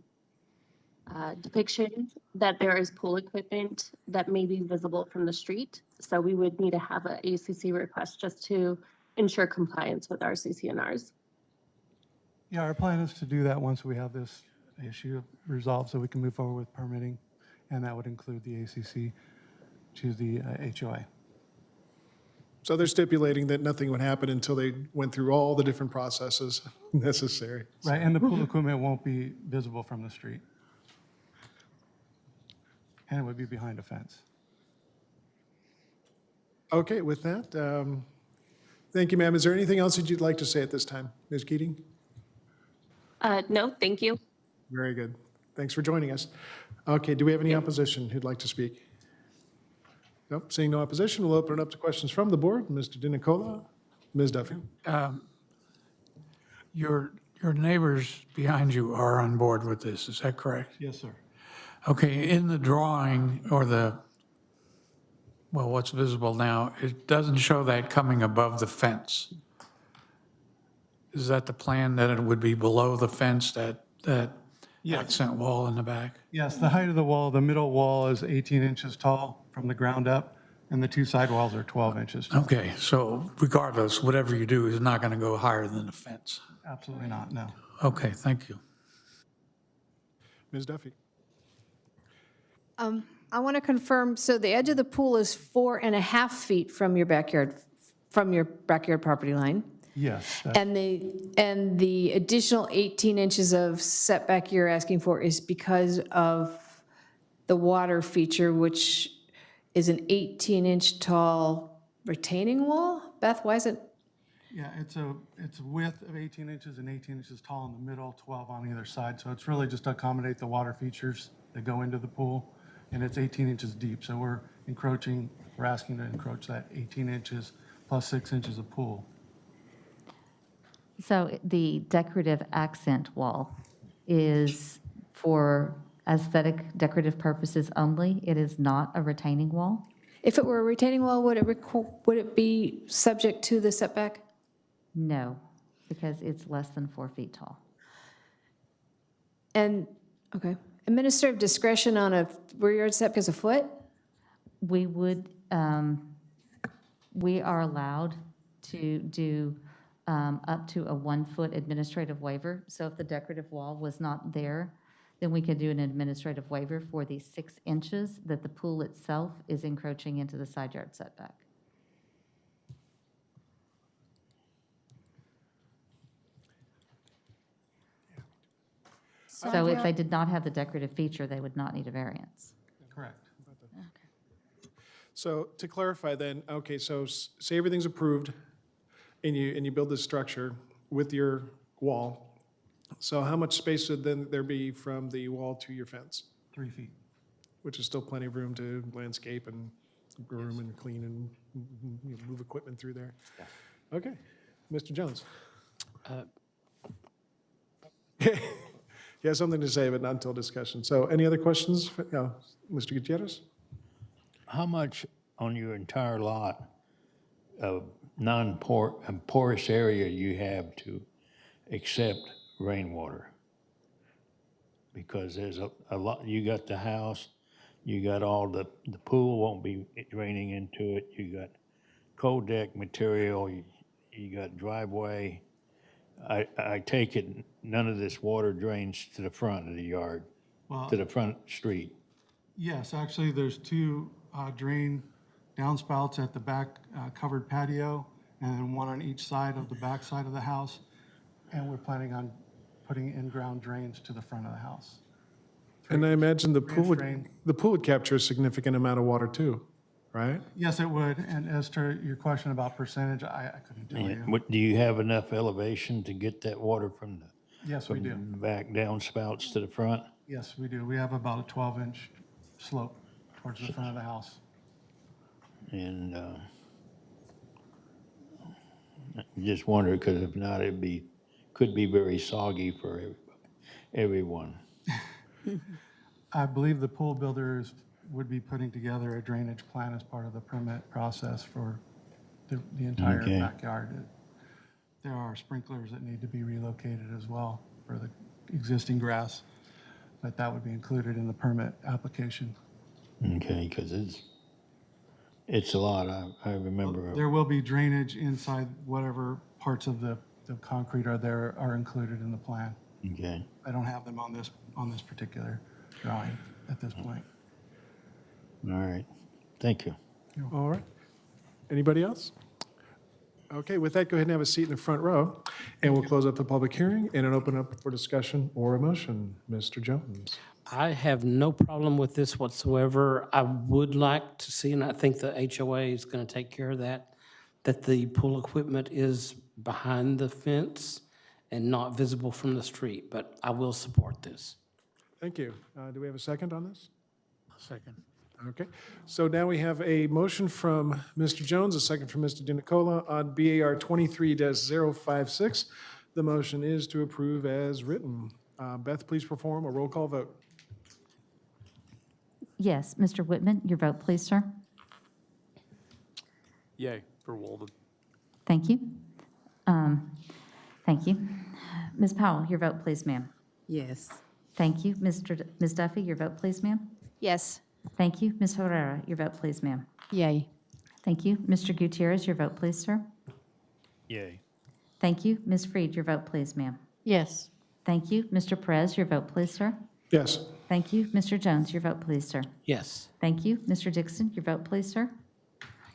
Speaker 20: depiction, that there is pool equipment that may be visible from the street. So we would need to have an ACC request just to ensure compliance with our CCNRs.
Speaker 19: Yeah, our plan is to do that once we have this issue resolved, so we can move forward with permitting, and that would include the ACC to the HOA.
Speaker 2: So they're stipulating that nothing would happen until they went through all the different processes necessary.
Speaker 19: Right, and the pool equipment won't be visible from the street. And it would be behind a fence.
Speaker 2: Okay, with that, thank you, ma'am. Is there anything else that you'd like to say at this time? Ms. Keating?
Speaker 20: No, thank you.
Speaker 2: Very good. Thanks for joining us. Okay, do we have any opposition who'd like to speak? Nope, seeing no opposition, we'll open it up to questions from the board. Mr. DiNicola, Ms. Duffy.
Speaker 5: Your neighbors behind you are on board with this, is that correct?
Speaker 19: Yes, sir.
Speaker 5: Okay, in the drawing or well, what's visible now, it doesn't show that coming above the fence. Is that the plan, that it would be below the fence, that
Speaker 19: Yes.
Speaker 5: accent wall in the back?
Speaker 19: Yes, the height of the wall, the middle wall is 18 inches tall from the ground up, and the two side walls are 12 inches tall.
Speaker 5: Okay, so regardless, whatever you do is not going to go higher than the fence.
Speaker 19: Absolutely not, no.
Speaker 5: Okay, thank you.
Speaker 2: Ms. Duffy.
Speaker 6: I want to confirm, so the edge of the pool is 4.5 feet from your backyard property line?
Speaker 19: Yes.
Speaker 6: And the additional 18 inches of setback you're asking for is because of the water feature, which is an 18-inch tall retaining wall? Beth, why is it?
Speaker 19: Yeah, it's a width of 18 inches and 18 inches tall in the middle, 12 on either side. So it's really just to accommodate the water features that go into the pool. And it's 18 inches deep. So we're asking to encroach that 18 inches plus 6 inches of pool.
Speaker 1: So the decorative accent wall is for aesthetic decorative purposes only. It is not a retaining wall.
Speaker 6: If it were a retaining wall, would it be subject to the setback?
Speaker 1: No, because it's less than 4 feet tall.
Speaker 6: And, okay, administrative discretion on a rear yard setback is a foot?
Speaker 1: We would, we are allowed to do up to a 1-foot administrative waiver. So if the decorative wall was not there, then we could do an administrative waiver for the 6 inches that the pool itself is encroaching into the side yard setback. So if they did not have the decorative feature, they would not need a variance.
Speaker 19: Correct.
Speaker 2: So to clarify then, okay, so say everything's approved and you build this structure with your wall. So how much space would then there be from the wall to your fence?
Speaker 19: 3 feet.
Speaker 2: Which is still plenty of room to landscape and groom and clean and move equipment through there. Okay, Mr. Jones. He has something to say, but not until discussion. So any other questions? Mr. Gutierrez?
Speaker 14: How much on your entire lot of porous area you have to accept rainwater? Because there's a lot, you got the house, you got all the pool won't be draining into it, you got cold deck material, you got driveway. I take it none of this water drains to the front of the yard,
Speaker 19: Well,
Speaker 14: to the front street.
Speaker 19: yes, actually, there's 2 drain downspouts at the back covered patio, and then 1 on each side of the back side of the house. And we're planning on putting in-ground drains to the front of the house.
Speaker 2: And I imagine the pool
Speaker 19: drain.
Speaker 2: would capture a significant amount of water too, right?
Speaker 19: Yes, it would. And as to your question about percentage, I couldn't tell you.
Speaker 14: Do you have enough elevation to get that water from
Speaker 19: Yes, we do.
Speaker 14: the back downspouts to the front?
Speaker 19: Yes, we do. We have about a 12-inch slope towards the front of the house.
Speaker 14: And just wonder, because if not, could be very soggy for everyone.
Speaker 19: I believe the pool builders would be putting together a drainage plan as part of the permit process for the entire
Speaker 14: Okay.
Speaker 19: backyard. There are sprinklers that need to be relocated as well for the existing grass, but that would be included in the permit application.
Speaker 14: Okay, because it's a lot. I remember.
Speaker 19: There will be drainage inside whatever parts of the concrete are included in the plan.
Speaker 14: Okay.
Speaker 19: I don't have them on this particular drawing at this point.
Speaker 14: All right. Thank you.
Speaker 2: All right. Anybody else? Okay, with that, go ahead and have a seat in the front row, and we'll close up the public hearing and open up for discussion or a motion. Mr. Jones.
Speaker 4: I have no problem with this whatsoever. I would like to see, and I think the HOA is going to take care of that the pool equipment is behind the fence and not visible from the street, but I will support this.
Speaker 2: Thank you. Do we have a second on this?
Speaker 5: Second.
Speaker 2: Okay, so now we have a motion from Mr. Jones, a second from Mr. DiNicola on BAR 23-056. The motion is to approve as written. Beth, please perform a roll call vote.
Speaker 1: Yes, Mr. Whitman, your vote, please, sir.
Speaker 12: Yay for Walden.
Speaker 1: Thank you. Thank you. Ms. Powell, your vote, please, ma'am.
Speaker 10: Yes.
Speaker 1: Thank you. Ms. Duffy, your vote, please, ma'am.
Speaker 6: Yes.
Speaker 1: Thank you. Ms. Herrera, your vote, please, ma'am.
Speaker 17: Yay.
Speaker 1: Thank you. Mr. Gutierrez, your vote, please, sir.
Speaker 12: Yay.
Speaker 1: Thank you. Ms. Freed, your vote, please, ma'am.
Speaker 3: Yes.
Speaker 1: Thank you. Mr. Perez, your vote, please, sir.
Speaker 2: Yes.
Speaker 1: Thank you. Mr. Jones, your vote, please, sir.
Speaker 4: Yes.
Speaker 1: Thank you. Mr. Dixon, your vote, please, sir.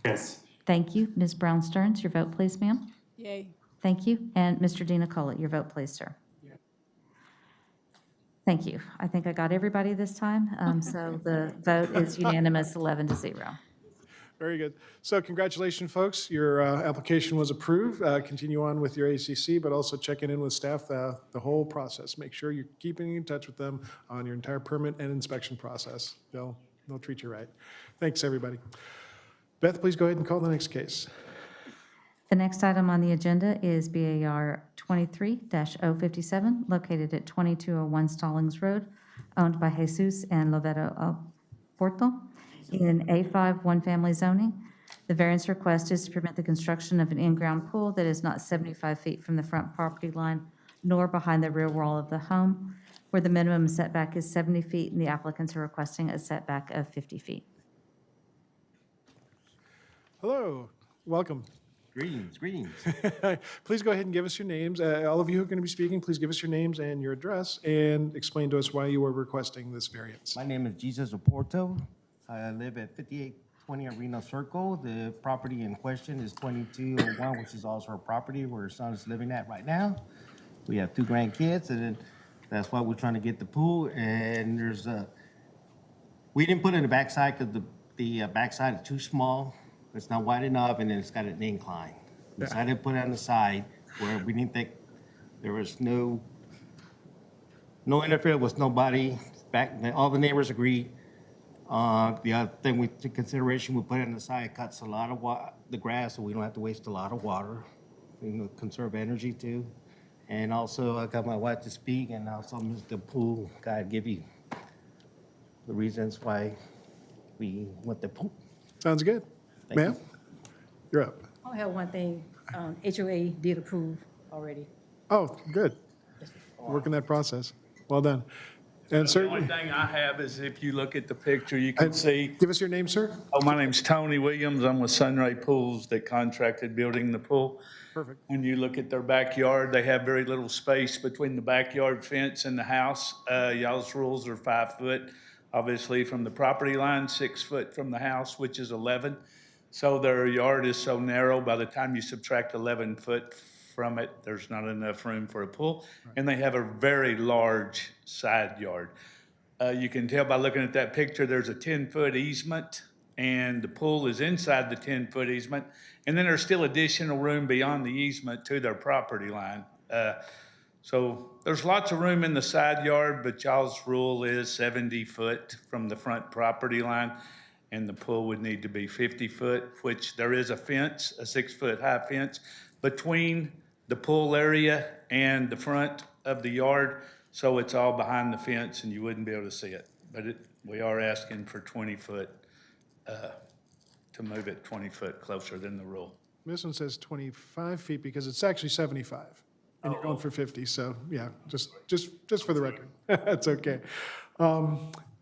Speaker 12: Yes.
Speaker 1: Thank you. Ms. Brown Stearns, your vote, please, ma'am.
Speaker 10: Yay.
Speaker 1: Thank you. And Mr. DiNicola, your vote, please, sir. Thank you. I think I got everybody this time. So the vote is unanimous, 11-0.
Speaker 2: Very good. So congratulations, folks. Your application was approved. Continue on with your ACC, but also checking in with staff the whole process. Make sure you're keeping in touch with them on your entire permit and inspection process. They'll treat you right. Thanks, everybody. Beth, please go ahead and call the next case.
Speaker 1: The next item on the agenda is BAR 23-057, located at 2201 Stallings Road, owned by Jesus and Loveto Porto in A5 one-family zoning. The variance request is to permit the construction of an in-ground pool that is not 75 feet from the front property line nor behind the rear wall of the home, where the minimum setback is 70 feet and the applicants are requesting a setback of 50 feet.
Speaker 2: Hello, welcome.
Speaker 21: Greetings, greetings.
Speaker 2: Please go ahead and give us your names. All of you who are going to be speaking, please give us your names and your address and explain to us why you are requesting this variance.
Speaker 21: My name is Jesus Oporto. I live at 5820 Arena Circle. The property in question is 2201, which is also our property where our son is living at right now. We have 2 grandkids, and that's why we're trying to get the pool. And there's we didn't put it in the backside because the backside is too small. It's not wide enough, and then it's got an incline. We decided to put it on the side where we didn't think there was no interference with nobody. All the neighbors agreed. The other thing we took consideration, we put it on the side, it cuts a lot of the grass, so we don't have to waste a lot of water. Conserve energy too. And also, I got my wife to speak, and also Mr. Pool guy give you the reasons why we want the pool.
Speaker 2: Sounds good. Ma'am, you're up.
Speaker 22: I have one thing, HOA did approve already.
Speaker 2: Oh, good. Working that process. Well done. And
Speaker 23: The
Speaker 2: certainly,
Speaker 23: only thing I have is if you look at the picture, you can see.
Speaker 2: give us your name, sir.
Speaker 23: Oh, my name's Tony Williams. I'm with Sunray Pools that contracted building the pool.
Speaker 2: Perfect.
Speaker 23: When you look at their backyard, they have very little space between the backyard fence and the house. Y'all's rules are 5 foot, obviously from the property line, 6 foot from the house, which is 11. So their yard is so narrow, by the time you subtract 11 foot from it, there's not enough room for a pool. And they have a very large side yard. You can tell by looking at that picture, there's a 10-foot easement, and the pool is inside the 10-foot easement. And then there's still additional room beyond the easement to their property line. So there's lots of room in the side yard, but y'all's rule is 70 foot from the front property line. And the pool would need to be 50 foot, which there is a fence, a 6-foot high fence between the pool area and the front of the yard. So it's all behind the fence and you wouldn't be able to see it. But we are asking for 20 foot, to move it 20 foot closer than the rule.
Speaker 2: This one says 25 feet because it's actually 75. And you're going for 50, so yeah, just for the record. That's okay.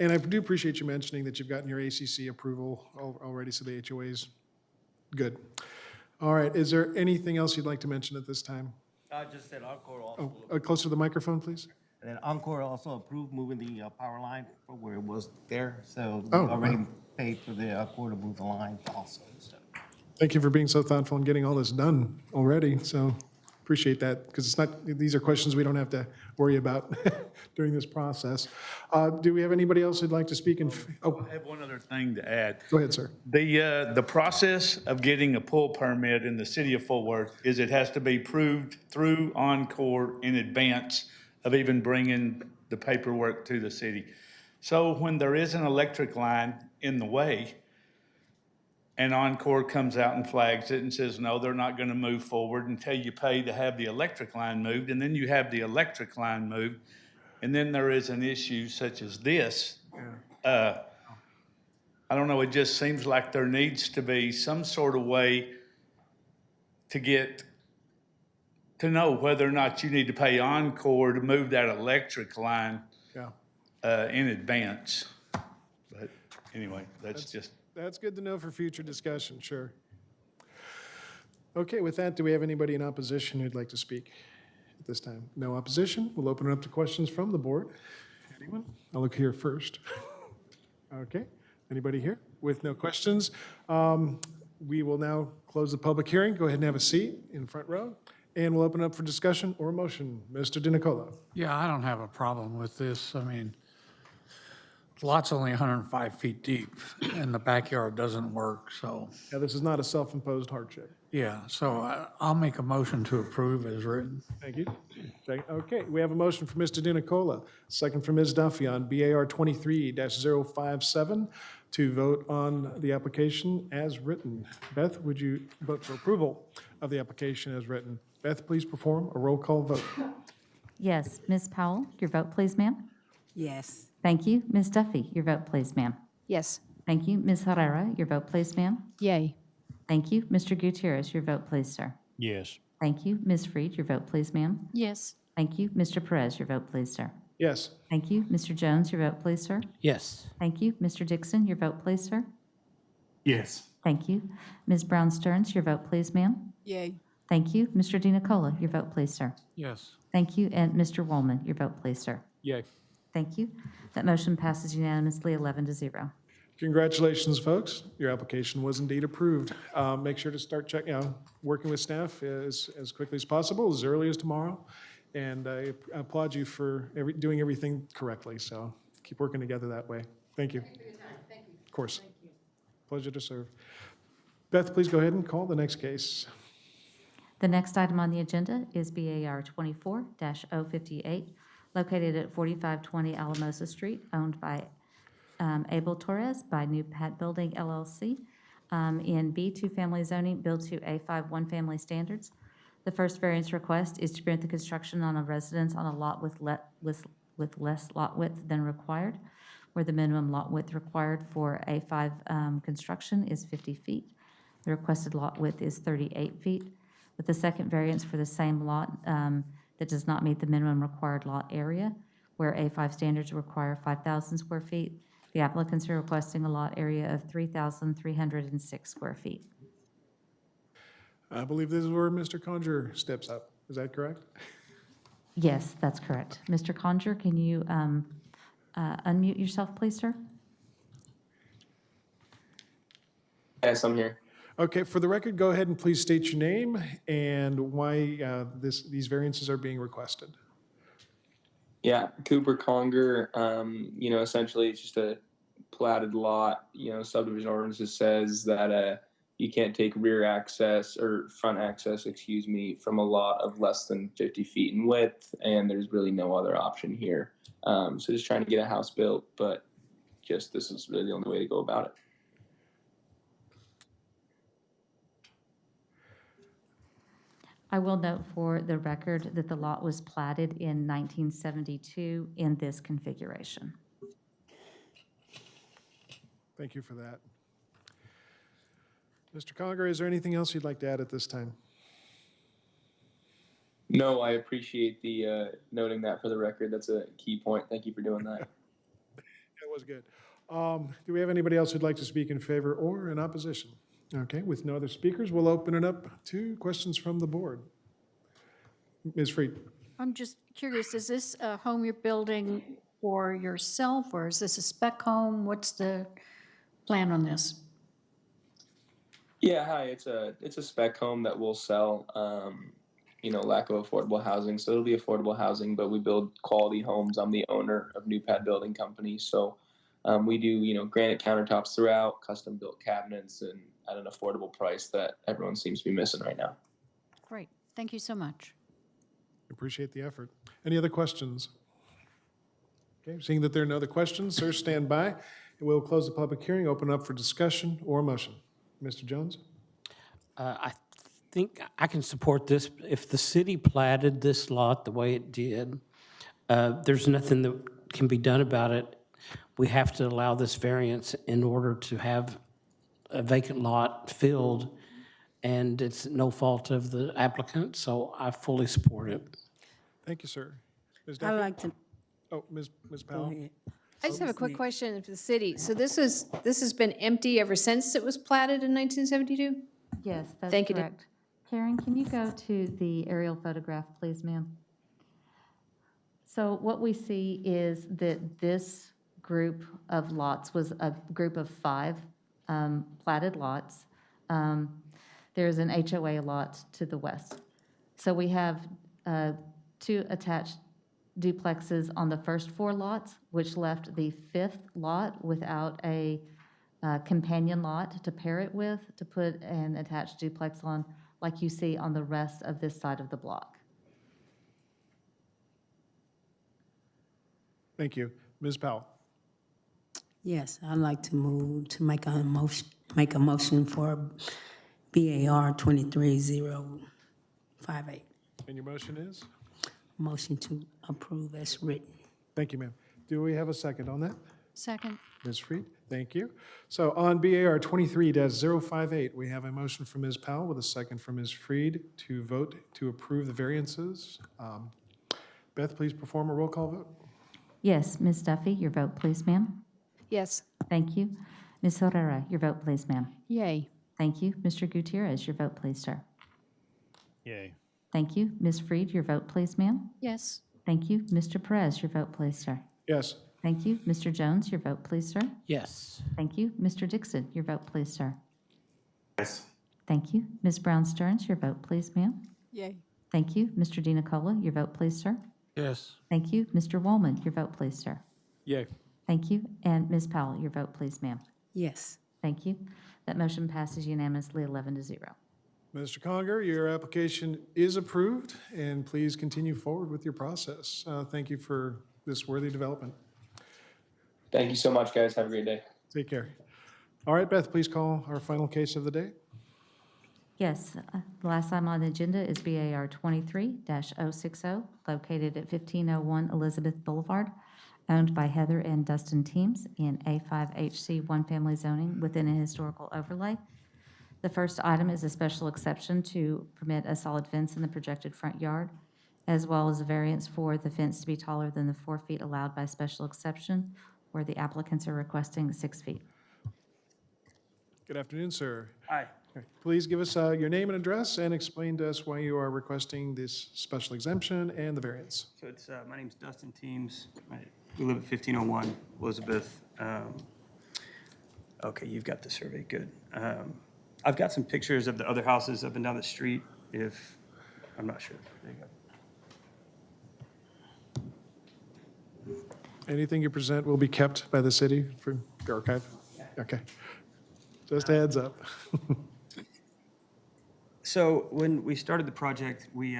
Speaker 2: And I do appreciate you mentioning that you've gotten your ACC approval already, so the HOA's good. All right, is there anything else you'd like to mention at this time?
Speaker 21: I just said Encore also.
Speaker 2: Closer to the microphone, please.
Speaker 21: And then Encore also approved moving the power line from where it was there. So we
Speaker 2: Oh,
Speaker 21: already
Speaker 2: wow.
Speaker 21: paid for the Encore to move the line also. So.
Speaker 2: Thank you for being so thoughtful and getting all this done already, so appreciate that, because it's not, these are questions we don't have to worry about during this process. Do we have anybody else who'd like to speak in, oh,
Speaker 23: I have one other thing to add.
Speaker 2: go ahead, sir.
Speaker 23: The process of getting a pool permit in the city of Fort Worth is it has to be approved through Encore in advance of even bringing the paperwork to the city. So when there is an electric line in the way, and Encore comes out and flags it and says, no, they're not going to move forward until you pay to have the electric line moved, and then you have the electric line moved, and then there is an issue such as this. I don't know, it just seems like there needs to be some sort of way to know whether or not you need to pay Encore to move that electric line in advance. But anyway,
Speaker 2: That's good to know for future discussion, sure. Okay, with that, do we have anybody in opposition who'd like to speak at this time? No opposition? We'll open it up to questions from the board. Anyone? I'll look here first. Okay, anybody here with no questions? We will now close the public hearing. Go ahead and have a seat in front row, and we'll open up for discussion or motion. Mr. DiNicola.
Speaker 5: Yeah, I don't have a problem with this. I mean, the lot's only 105 feet deep, and the backyard doesn't work, so,
Speaker 2: Yeah, this is not a self-imposed hardship.
Speaker 5: yeah, so I'll make a motion to approve as written.
Speaker 2: Thank you. Okay, we have a motion for Mr. DiNicola, second from Ms. Duffy on BAR 23-057 to vote on the application as written. Beth, would you vote for approval of the application as written? Beth, please perform a roll call vote.
Speaker 1: Yes. Ms. Powell, your vote, please, ma'am.
Speaker 10: Yes.
Speaker 1: Thank you. Ms. Duffy, your vote, please, ma'am.
Speaker 6: Yes.
Speaker 1: Thank you. Ms. Herrera, your vote, please, ma'am.
Speaker 17: Yay.
Speaker 1: Thank you. Mr. Gutierrez, your vote, please, sir.
Speaker 14: Yes.
Speaker 1: Thank you. Ms. Freed, your vote, please, ma'am.
Speaker 3: Yes.
Speaker 1: Thank you. Mr. Perez, your vote, please, sir.
Speaker 2: Yes.
Speaker 1: Thank you. Mr. Jones, your vote, please, sir.
Speaker 4: Yes.
Speaker 1: Thank you. Mr. Dixon, your vote, please, sir.
Speaker 12: Yes.
Speaker 1: Thank you. Ms. Brown Stearns, your vote, please, ma'am.
Speaker 10: Yay.
Speaker 1: Thank you. Mr. DiNicola, your vote, please, sir.
Speaker 5: Yes.
Speaker 1: Thank you. And Mr. Woolman, your vote, please, sir.
Speaker 2: Yay.
Speaker 1: Thank you. That motion passes unanimously, 11-0.
Speaker 2: Congratulations, folks. Your application was indeed approved. Make sure to start working with staff as quickly as possible, as early as tomorrow. And I applaud you for doing everything correctly. So keep working together that way. Thank you. Of course. Pleasure to serve. Beth, please go ahead and call the next case.
Speaker 1: The next item on the agenda is BAR 24-058, located at 4520 Alamosa Street, owned by Abel Torres by New Pat Building LLC, in B2 family zoning, build to A5 one family standards. The first variance request is to grant the construction on a residence on a lot with less lot width than required, where the minimum lot width required for A5 construction is 50 feet. The requested lot width is 38 feet. With the second variance for the same lot that does not meet the minimum required lot area, where A5 standards require 5,000 square feet, the applicants are requesting a lot area of 3,306 square feet.
Speaker 2: I believe this is where Mr. Conjure steps up. Is that correct?
Speaker 1: Yes, that's correct. Mr. Conjure, can you unmute yourself, please, sir?
Speaker 18: Yes, I'm here.
Speaker 2: Okay, for the record, go ahead and please state your name and why these variances are being requested.
Speaker 18: Yeah, Cooper Conger, essentially it's just a platted lot. Subdivision ordinance says that you can't take rear access or front access, from a lot of less than 50 feet in width, and there's really no other option here. So just trying to get a house built, but just this is really the only way to go about it.
Speaker 1: I will note for the record that the lot was platted in 1972 in this configuration.
Speaker 2: Thank you for that. Mr. Conger, is there anything else you'd like to add at this time?
Speaker 18: No, I appreciate the noting that for the record. That's a key point. Thank you for doing that.
Speaker 2: That was good. Do we have anybody else who'd like to speak in favor or in opposition? Okay, with no other speakers, we'll open it up to questions from the board. Ms. Freed.
Speaker 3: I'm just curious, is this a home you're building for yourself, or is this a spec home? What's the plan on this?
Speaker 18: Yeah, hi. It's a spec home that we'll sell. lack of affordable housing. So it'll be affordable housing, but we build quality homes. I'm the owner of New Pad Building Company. So we do, granite countertops throughout, custom built cabinets, and at an affordable price that everyone seems to be missing right now.
Speaker 3: Great. Thank you so much.
Speaker 2: Appreciate the effort. Any other questions? Okay, seeing that there are no other questions, sir, stand by. We'll close the public hearing, open up for discussion or motion. Mr. Jones?
Speaker 4: I think I can support this. If the city platted this lot the way it did, there's nothing that can be done about it. We have to allow this variance in order to have a vacant lot filled, and it's no fault of the applicant, so I fully support it.
Speaker 2: Thank you, sir. Ms.
Speaker 10: I'd
Speaker 2: Duffy?
Speaker 10: like to,
Speaker 2: Oh, Ms. Powell?
Speaker 6: I just have a quick question for the city. So this has been empty ever since it was platted in 1972?
Speaker 1: Yes, that's
Speaker 6: Thank you, Dan.
Speaker 1: correct. Karen, can you go to the aerial photograph, please, ma'am? So what we see is that this group of lots was a group of 5 platted lots. There's an HOA lot to the west. So we have 2 attached duplexes on the first 4 lots, which left the 5th lot without a companion lot to pair it with, to put an attached duplex on, like you see on the rest of this side of the block.
Speaker 2: Thank you. Ms. Powell?
Speaker 10: yes, I'd like to move to make a motion for BAR 23058.
Speaker 2: And your motion is?
Speaker 10: Motion to approve as written.
Speaker 2: Thank you, ma'am. Do we have a second on that?
Speaker 3: Second.
Speaker 2: Ms. Freed, thank you. So on BAR 23-058, we have a motion from Ms. Powell with a second from Ms. Freed to vote to approve the variances. Beth, please perform a roll call vote.
Speaker 1: Yes, Ms. Duffy, your vote, please, ma'am.
Speaker 6: Yes.
Speaker 1: Thank you. Ms. Herrera, your vote, please, ma'am.
Speaker 3: Yay.
Speaker 1: Thank you. Mr. Gutierrez, your vote, please, sir.
Speaker 12: Yay.
Speaker 1: Thank you. Ms. Freed, your vote, please, ma'am.
Speaker 3: Yes.
Speaker 1: Thank you. Mr. Perez, your vote, please, sir.
Speaker 2: Yes.
Speaker 1: Thank you. Mr. Jones, your vote, please, sir.
Speaker 4: Yes.
Speaker 1: Thank you. Mr. Dixon, your vote, please, sir.
Speaker 12: Yes.
Speaker 1: Thank you. Ms. Brown Stearns, your vote, please, ma'am.
Speaker 10: Yay.
Speaker 1: Thank you. Mr. DiNicola, your vote, please, sir.
Speaker 5: Yes.
Speaker 1: Thank you. Mr. Woolman, your vote, please, sir.
Speaker 12: Yay.
Speaker 1: Thank you. And Ms. Powell, your vote, please, ma'am.
Speaker 10: Yes.
Speaker 1: Thank you. That motion passes unanimously, 11-0.
Speaker 2: Mr. Conger, your application is approved, and please continue forward with your process. Thank you for this worthy development.
Speaker 18: Thank you so much, guys. Have a great day.
Speaker 2: Take care. All right, Beth, please call our final case of the day.
Speaker 1: Yes, the last item on the agenda is BAR 23-060, located at 1501 Elizabeth Boulevard, owned by Heather and Dustin Teams in A5HC One Family Zoning within a historical overlay. The first item is a special exception to permit a solid fence in the projected front yard, as well as a variance for the fence to be taller than the 4 feet allowed by special exception, where the applicants are requesting 6 feet.
Speaker 2: Good afternoon, sir.
Speaker 12: Hi.
Speaker 2: Please give us your name and address and explain to us why you are requesting this special exemption and the variance.
Speaker 7: So it's, my name's Dustin Teams. We live at 1501 Elizabeth. Okay, you've got the survey, good. I've got some pictures of the other houses up and down the street, if, I'm not sure. There you go.
Speaker 2: Anything you present will be kept by the city for the archive? Okay. Just a heads up.
Speaker 7: So when we started the project, we,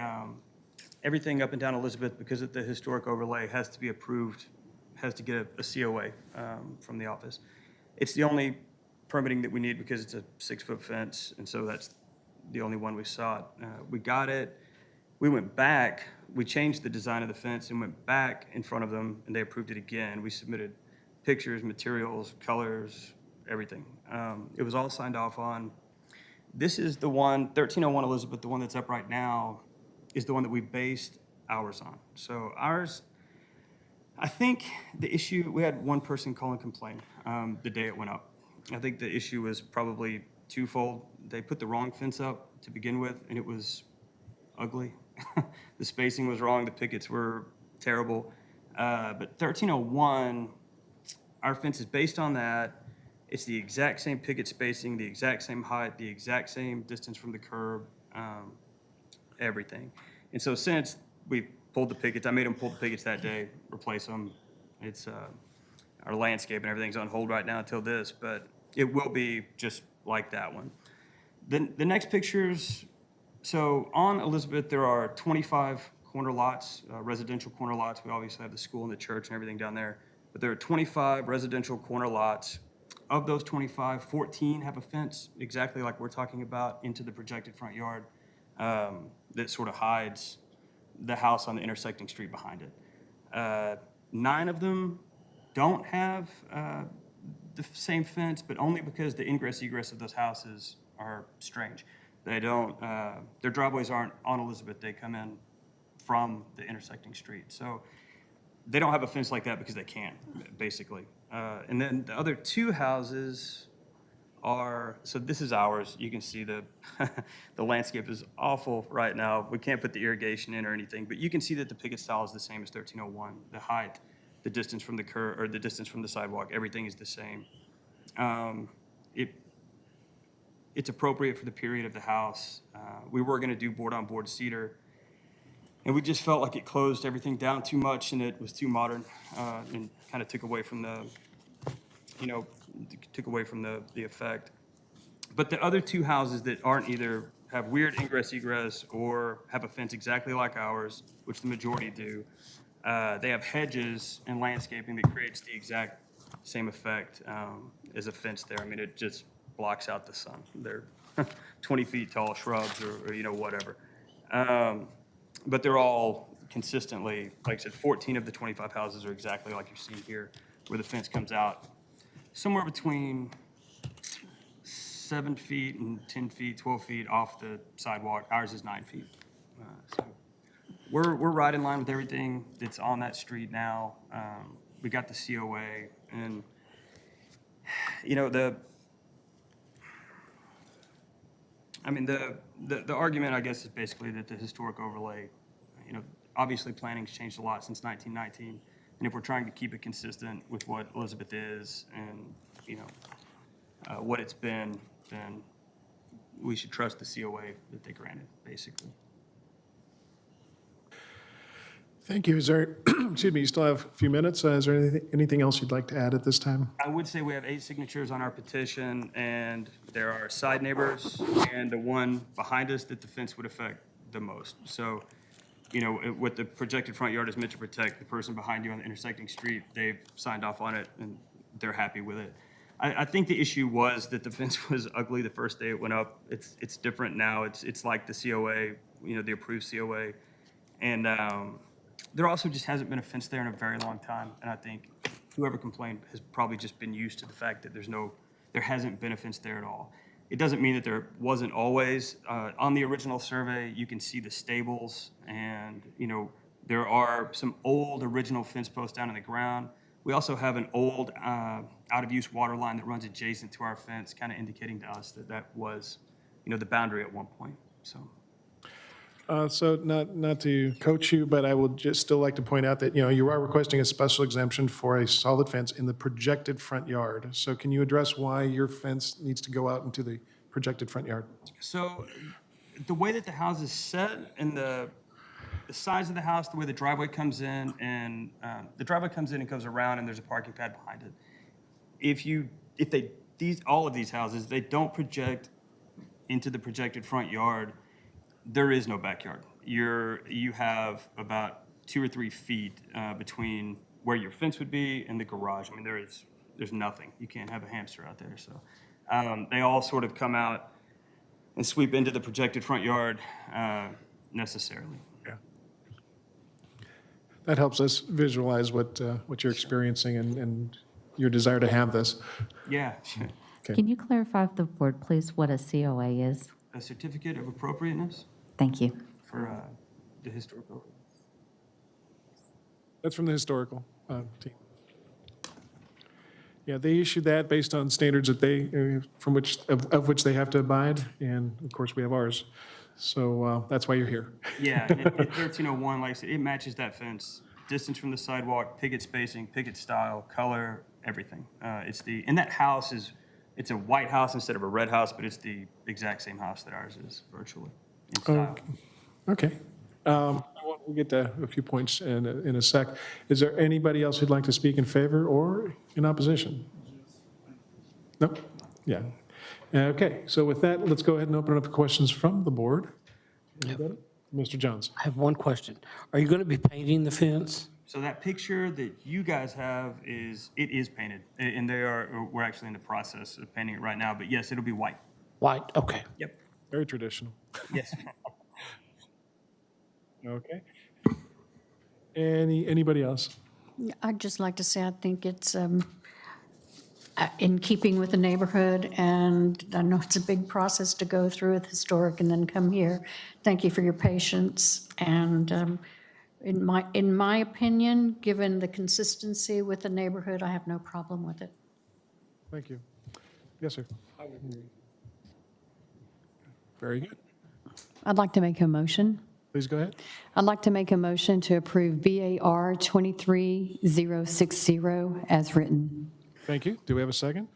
Speaker 7: everything up and down Elizabeth, because of the historic overlay, has to be approved, has to get a COA from the office. It's the only permitting that we need because it's a 6-foot fence, and so that's the only one we sought. We got it. We went back. We changed the design of the fence and went back in front of them, and they approved it again. We submitted pictures, materials, colors, everything. It was all signed off on. This is the one, 1301 Elizabeth, the one that's up right now, is the one that we based ours on. So ours, I think the issue, we had one person call and complain the day it went up. I think the issue was probably twofold. They put the wrong fence up to begin with, and it was ugly. The spacing was wrong, the pickets were terrible. But 1301, our fence is based on that. It's the exact same picket spacing, the exact same height, the exact same distance from the curb. everything. And so since we pulled the pickets, I made them pull the pickets that day, replace them. It's, our landscape and everything's on hold right now until this, but it will be just like that one. The next pictures, so on Elizabeth, there are 25 corner lots, residential corner lots. We obviously have the school and the church and everything down there, but there are 25 residential corner lots. Of those 25, 14 have a fence, exactly like we're talking about, into the projected front yard that sort of hides the house on the intersecting street behind it. 9 of them don't have the same fence, but only because the ingress egress of those houses are strange. They don't, their driveways aren't on Elizabeth, they come in from the intersecting street. So they don't have a fence like that because they can't, basically. And then the other 2 houses are, so this is ours. You can see the the landscape is awful right now. We can't put the irrigation in or anything, but you can see that the picket style is the same as 1301. The height, the distance from the curb, or the distance from the sidewalk, everything is the same. It's appropriate for the period of the house. We were going to do board-on-board cedar, and we just felt like it closed everything down too much, and it was too modern, and kind of took away from the, the effect. But the other 2 houses that aren't either have weird ingress egress or have a fence exactly like ours, which the majority do, they have hedges and landscaping that creates the exact same effect as a fence there. I mean, it just blocks out the sun. They're 20 feet tall shrubs or whatever. But they're all consistently, like I said, 14 of the 25 houses are exactly like you're seeing here, where the fence comes out somewhere between 7 feet and 10 feet, 12 feet off the sidewalk. Ours is 9 feet. So we're right in line with everything that's on that street now. We got the COA, and the argument, I guess, is basically that the historic overlay, obviously planning's changed a lot since 1919, and if we're trying to keep it consistent with what Elizabeth is and what it's been, then we should trust the COA that they granted, basically.
Speaker 2: Thank you. Is there, excuse me, you still have a few minutes. Is there anything else you'd like to add at this time?
Speaker 7: I would say we have 8 signatures on our petition, and there are side neighbors and the one behind us that the fence would affect the most. So, what the projected front yard is meant to protect, the person behind you on the intersecting street, they've signed off on it and they're happy with it. I think the issue was that the fence was ugly the first day it went up. It's different now. It's like the COA, the approved COA. And there also just hasn't been a fence there in a very long time. And I think whoever complained has probably just been used to the fact that there hasn't been a fence there at all. It doesn't mean that there wasn't always. On the original survey, you can see the stables, and there are some old original fence posts down in the ground. We also have an old out-of-use water line that runs adjacent to our fence, kind of indicating to us that was, the boundary at one point.
Speaker 2: So not to coach you, but I would just still like to point out that, you are requesting a special exemption for a solid fence in the projected front yard. So can you address why your fence needs to go out into the projected front yard?
Speaker 7: So the way that the house is set and the size of the house, the way the driveway comes in, and the driveway comes in and goes around, and there's a parking pad behind it. All of these houses, they don't project into the projected front yard. There is no backyard. You have about 2 or 3 feet between where your fence would be and the garage. I mean, there's nothing. You can't have a hamster out there. So they all sort of come out and sweep into the projected front yard necessarily.
Speaker 2: Yeah. That helps us visualize what you're experiencing and your desire to have this.
Speaker 7: Yeah.
Speaker 2: Okay.
Speaker 1: Can you clarify for the board, please, what a COA is?
Speaker 7: A certificate of appropriateness
Speaker 1: Thank you.
Speaker 7: for the historical.
Speaker 2: That's from the historical team. Yeah, they issued that based on standards that of which they have to abide, and of course we have ours. So that's why you're here.
Speaker 7: Yeah, and at 1301, like I said, it matches that fence. Distance from the sidewalk, picket spacing, picket style, color, everything. And that house it's a white house instead of a red house, but it's the exact same house that ours is virtually in style.
Speaker 2: Okay. We'll get to a few points in a sec. Is there anybody else who'd like to speak in favor or in opposition? Nope. Yeah. Okay, so with that, let's go ahead and open up the questions from the board. Anybody? Mr. Jones.
Speaker 4: I have one question. Are you going to be painting the fence?
Speaker 7: So that picture that you guys have it is painted, and we're actually in the process of painting it right now, but yes, it'll be white.
Speaker 4: White, okay.
Speaker 7: Yep.
Speaker 2: Very traditional.
Speaker 7: Yes.
Speaker 2: Okay. Anybody else?
Speaker 3: I'd just like to say, I think it's in keeping with the neighborhood, and I know it's a big process to go through with historic and then come here. Thank you for your patience, and in my opinion, given the consistency with the neighborhood, I have no problem with it.
Speaker 2: Thank you. Yes, sir. Very good.
Speaker 17: I'd like to make a motion.
Speaker 2: Please go ahead.
Speaker 17: I'd like to make a motion to approve BAR 23060 as written.
Speaker 2: Thank you. Do we have a second?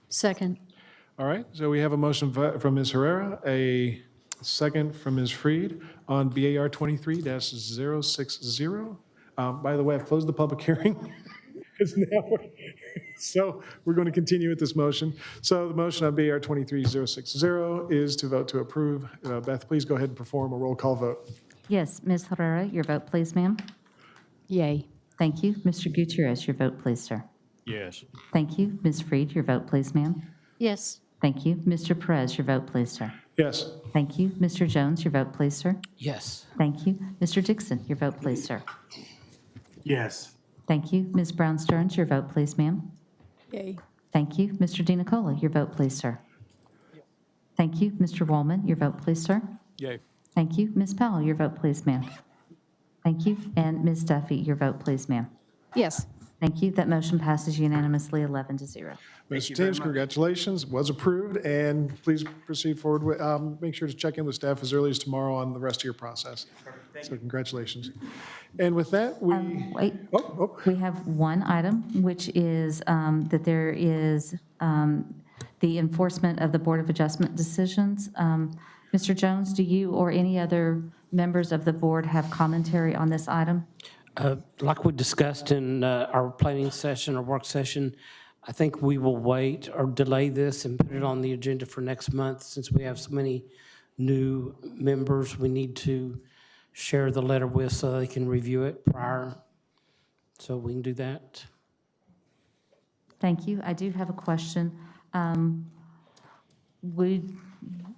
Speaker 3: Second.
Speaker 2: All right, so we have a motion from Ms. Herrera, a second from Ms. Freed on BAR 23-060. By the way, I've closed the public hearing. So we're going to continue with this motion. So the motion on BAR 23-060 is to vote to approve. Beth, please go ahead and perform a roll call vote.
Speaker 1: Yes, Ms. Herrera, your vote, please, ma'am.
Speaker 17: Yay.
Speaker 1: Thank you. Mr. Gutierrez, your vote, please, sir.
Speaker 14: Yes.
Speaker 1: Thank you. Ms. Freed, your vote, please, ma'am.
Speaker 3: Yes.
Speaker 1: Thank you. Mr. Perez, your vote, please, sir.
Speaker 2: Yes.
Speaker 1: Thank you. Mr. Jones, your vote, please, sir.
Speaker 4: Yes.
Speaker 1: Thank you. Mr. Dixon, your vote, please, sir.
Speaker 12: Yes.
Speaker 1: Thank you. Ms. Brown Stearns, your vote, please, ma'am.
Speaker 10: Yay.
Speaker 1: Thank you. Mr. DiNicola, your vote, please, sir. Thank you. Mr. Wallman, your vote, please, sir.
Speaker 2: Yay.
Speaker 1: Thank you. Ms. Powell, your vote, please, ma'am. Thank you. And Ms. Duffy, your vote, please, ma'am.
Speaker 6: Yes.
Speaker 1: Thank you. That motion passes unanimously, 11-0.
Speaker 2: Mr. Thames, congratulations, was approved, and please proceed forward with, make sure to check in with staff as early as tomorrow on the rest of your process. So congratulations. And with that, we.
Speaker 1: Wait, we have one item, which is that there is the enforcement of the Board of Adjustment decisions. Mr. Jones, do you or any other members of the board have commentary on this item?
Speaker 4: Like we discussed in our planning session or work session, I think we will wait or delay this and put it on the agenda for next month. Since we have so many new members, we need to share the letter with so they can review it prior. So we can do that.
Speaker 1: Thank you. I do have a question. Would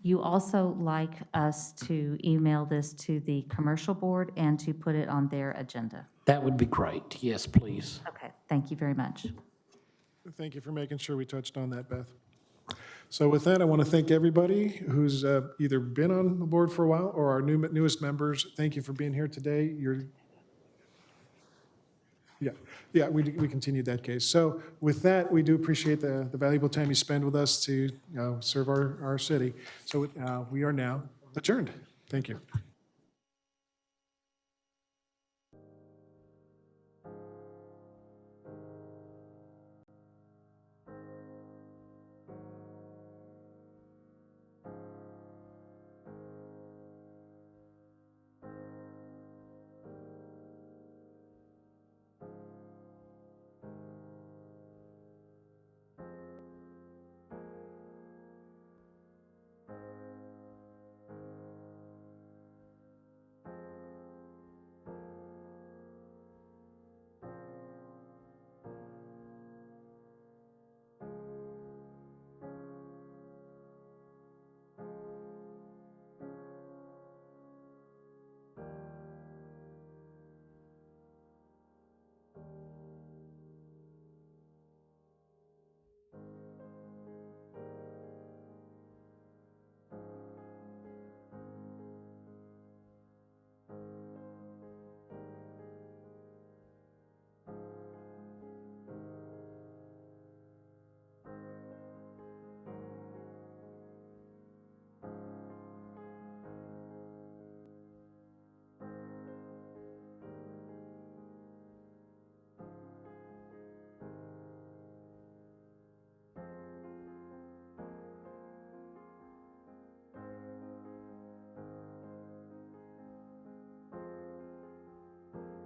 Speaker 1: you also like us to email this to the commercial board and to put it on their agenda?
Speaker 4: That would be great. Yes, please.
Speaker 1: Okay, thank you very much.
Speaker 2: Thank you for making sure we touched on that, Beth. So with that, I want to thank everybody who's either been on the board for a while or our newest members. Thank you for being here today. We continued that case. So with that, we do appreciate the valuable time you spend with us to serve our city. So we are now adjourned. Thank you.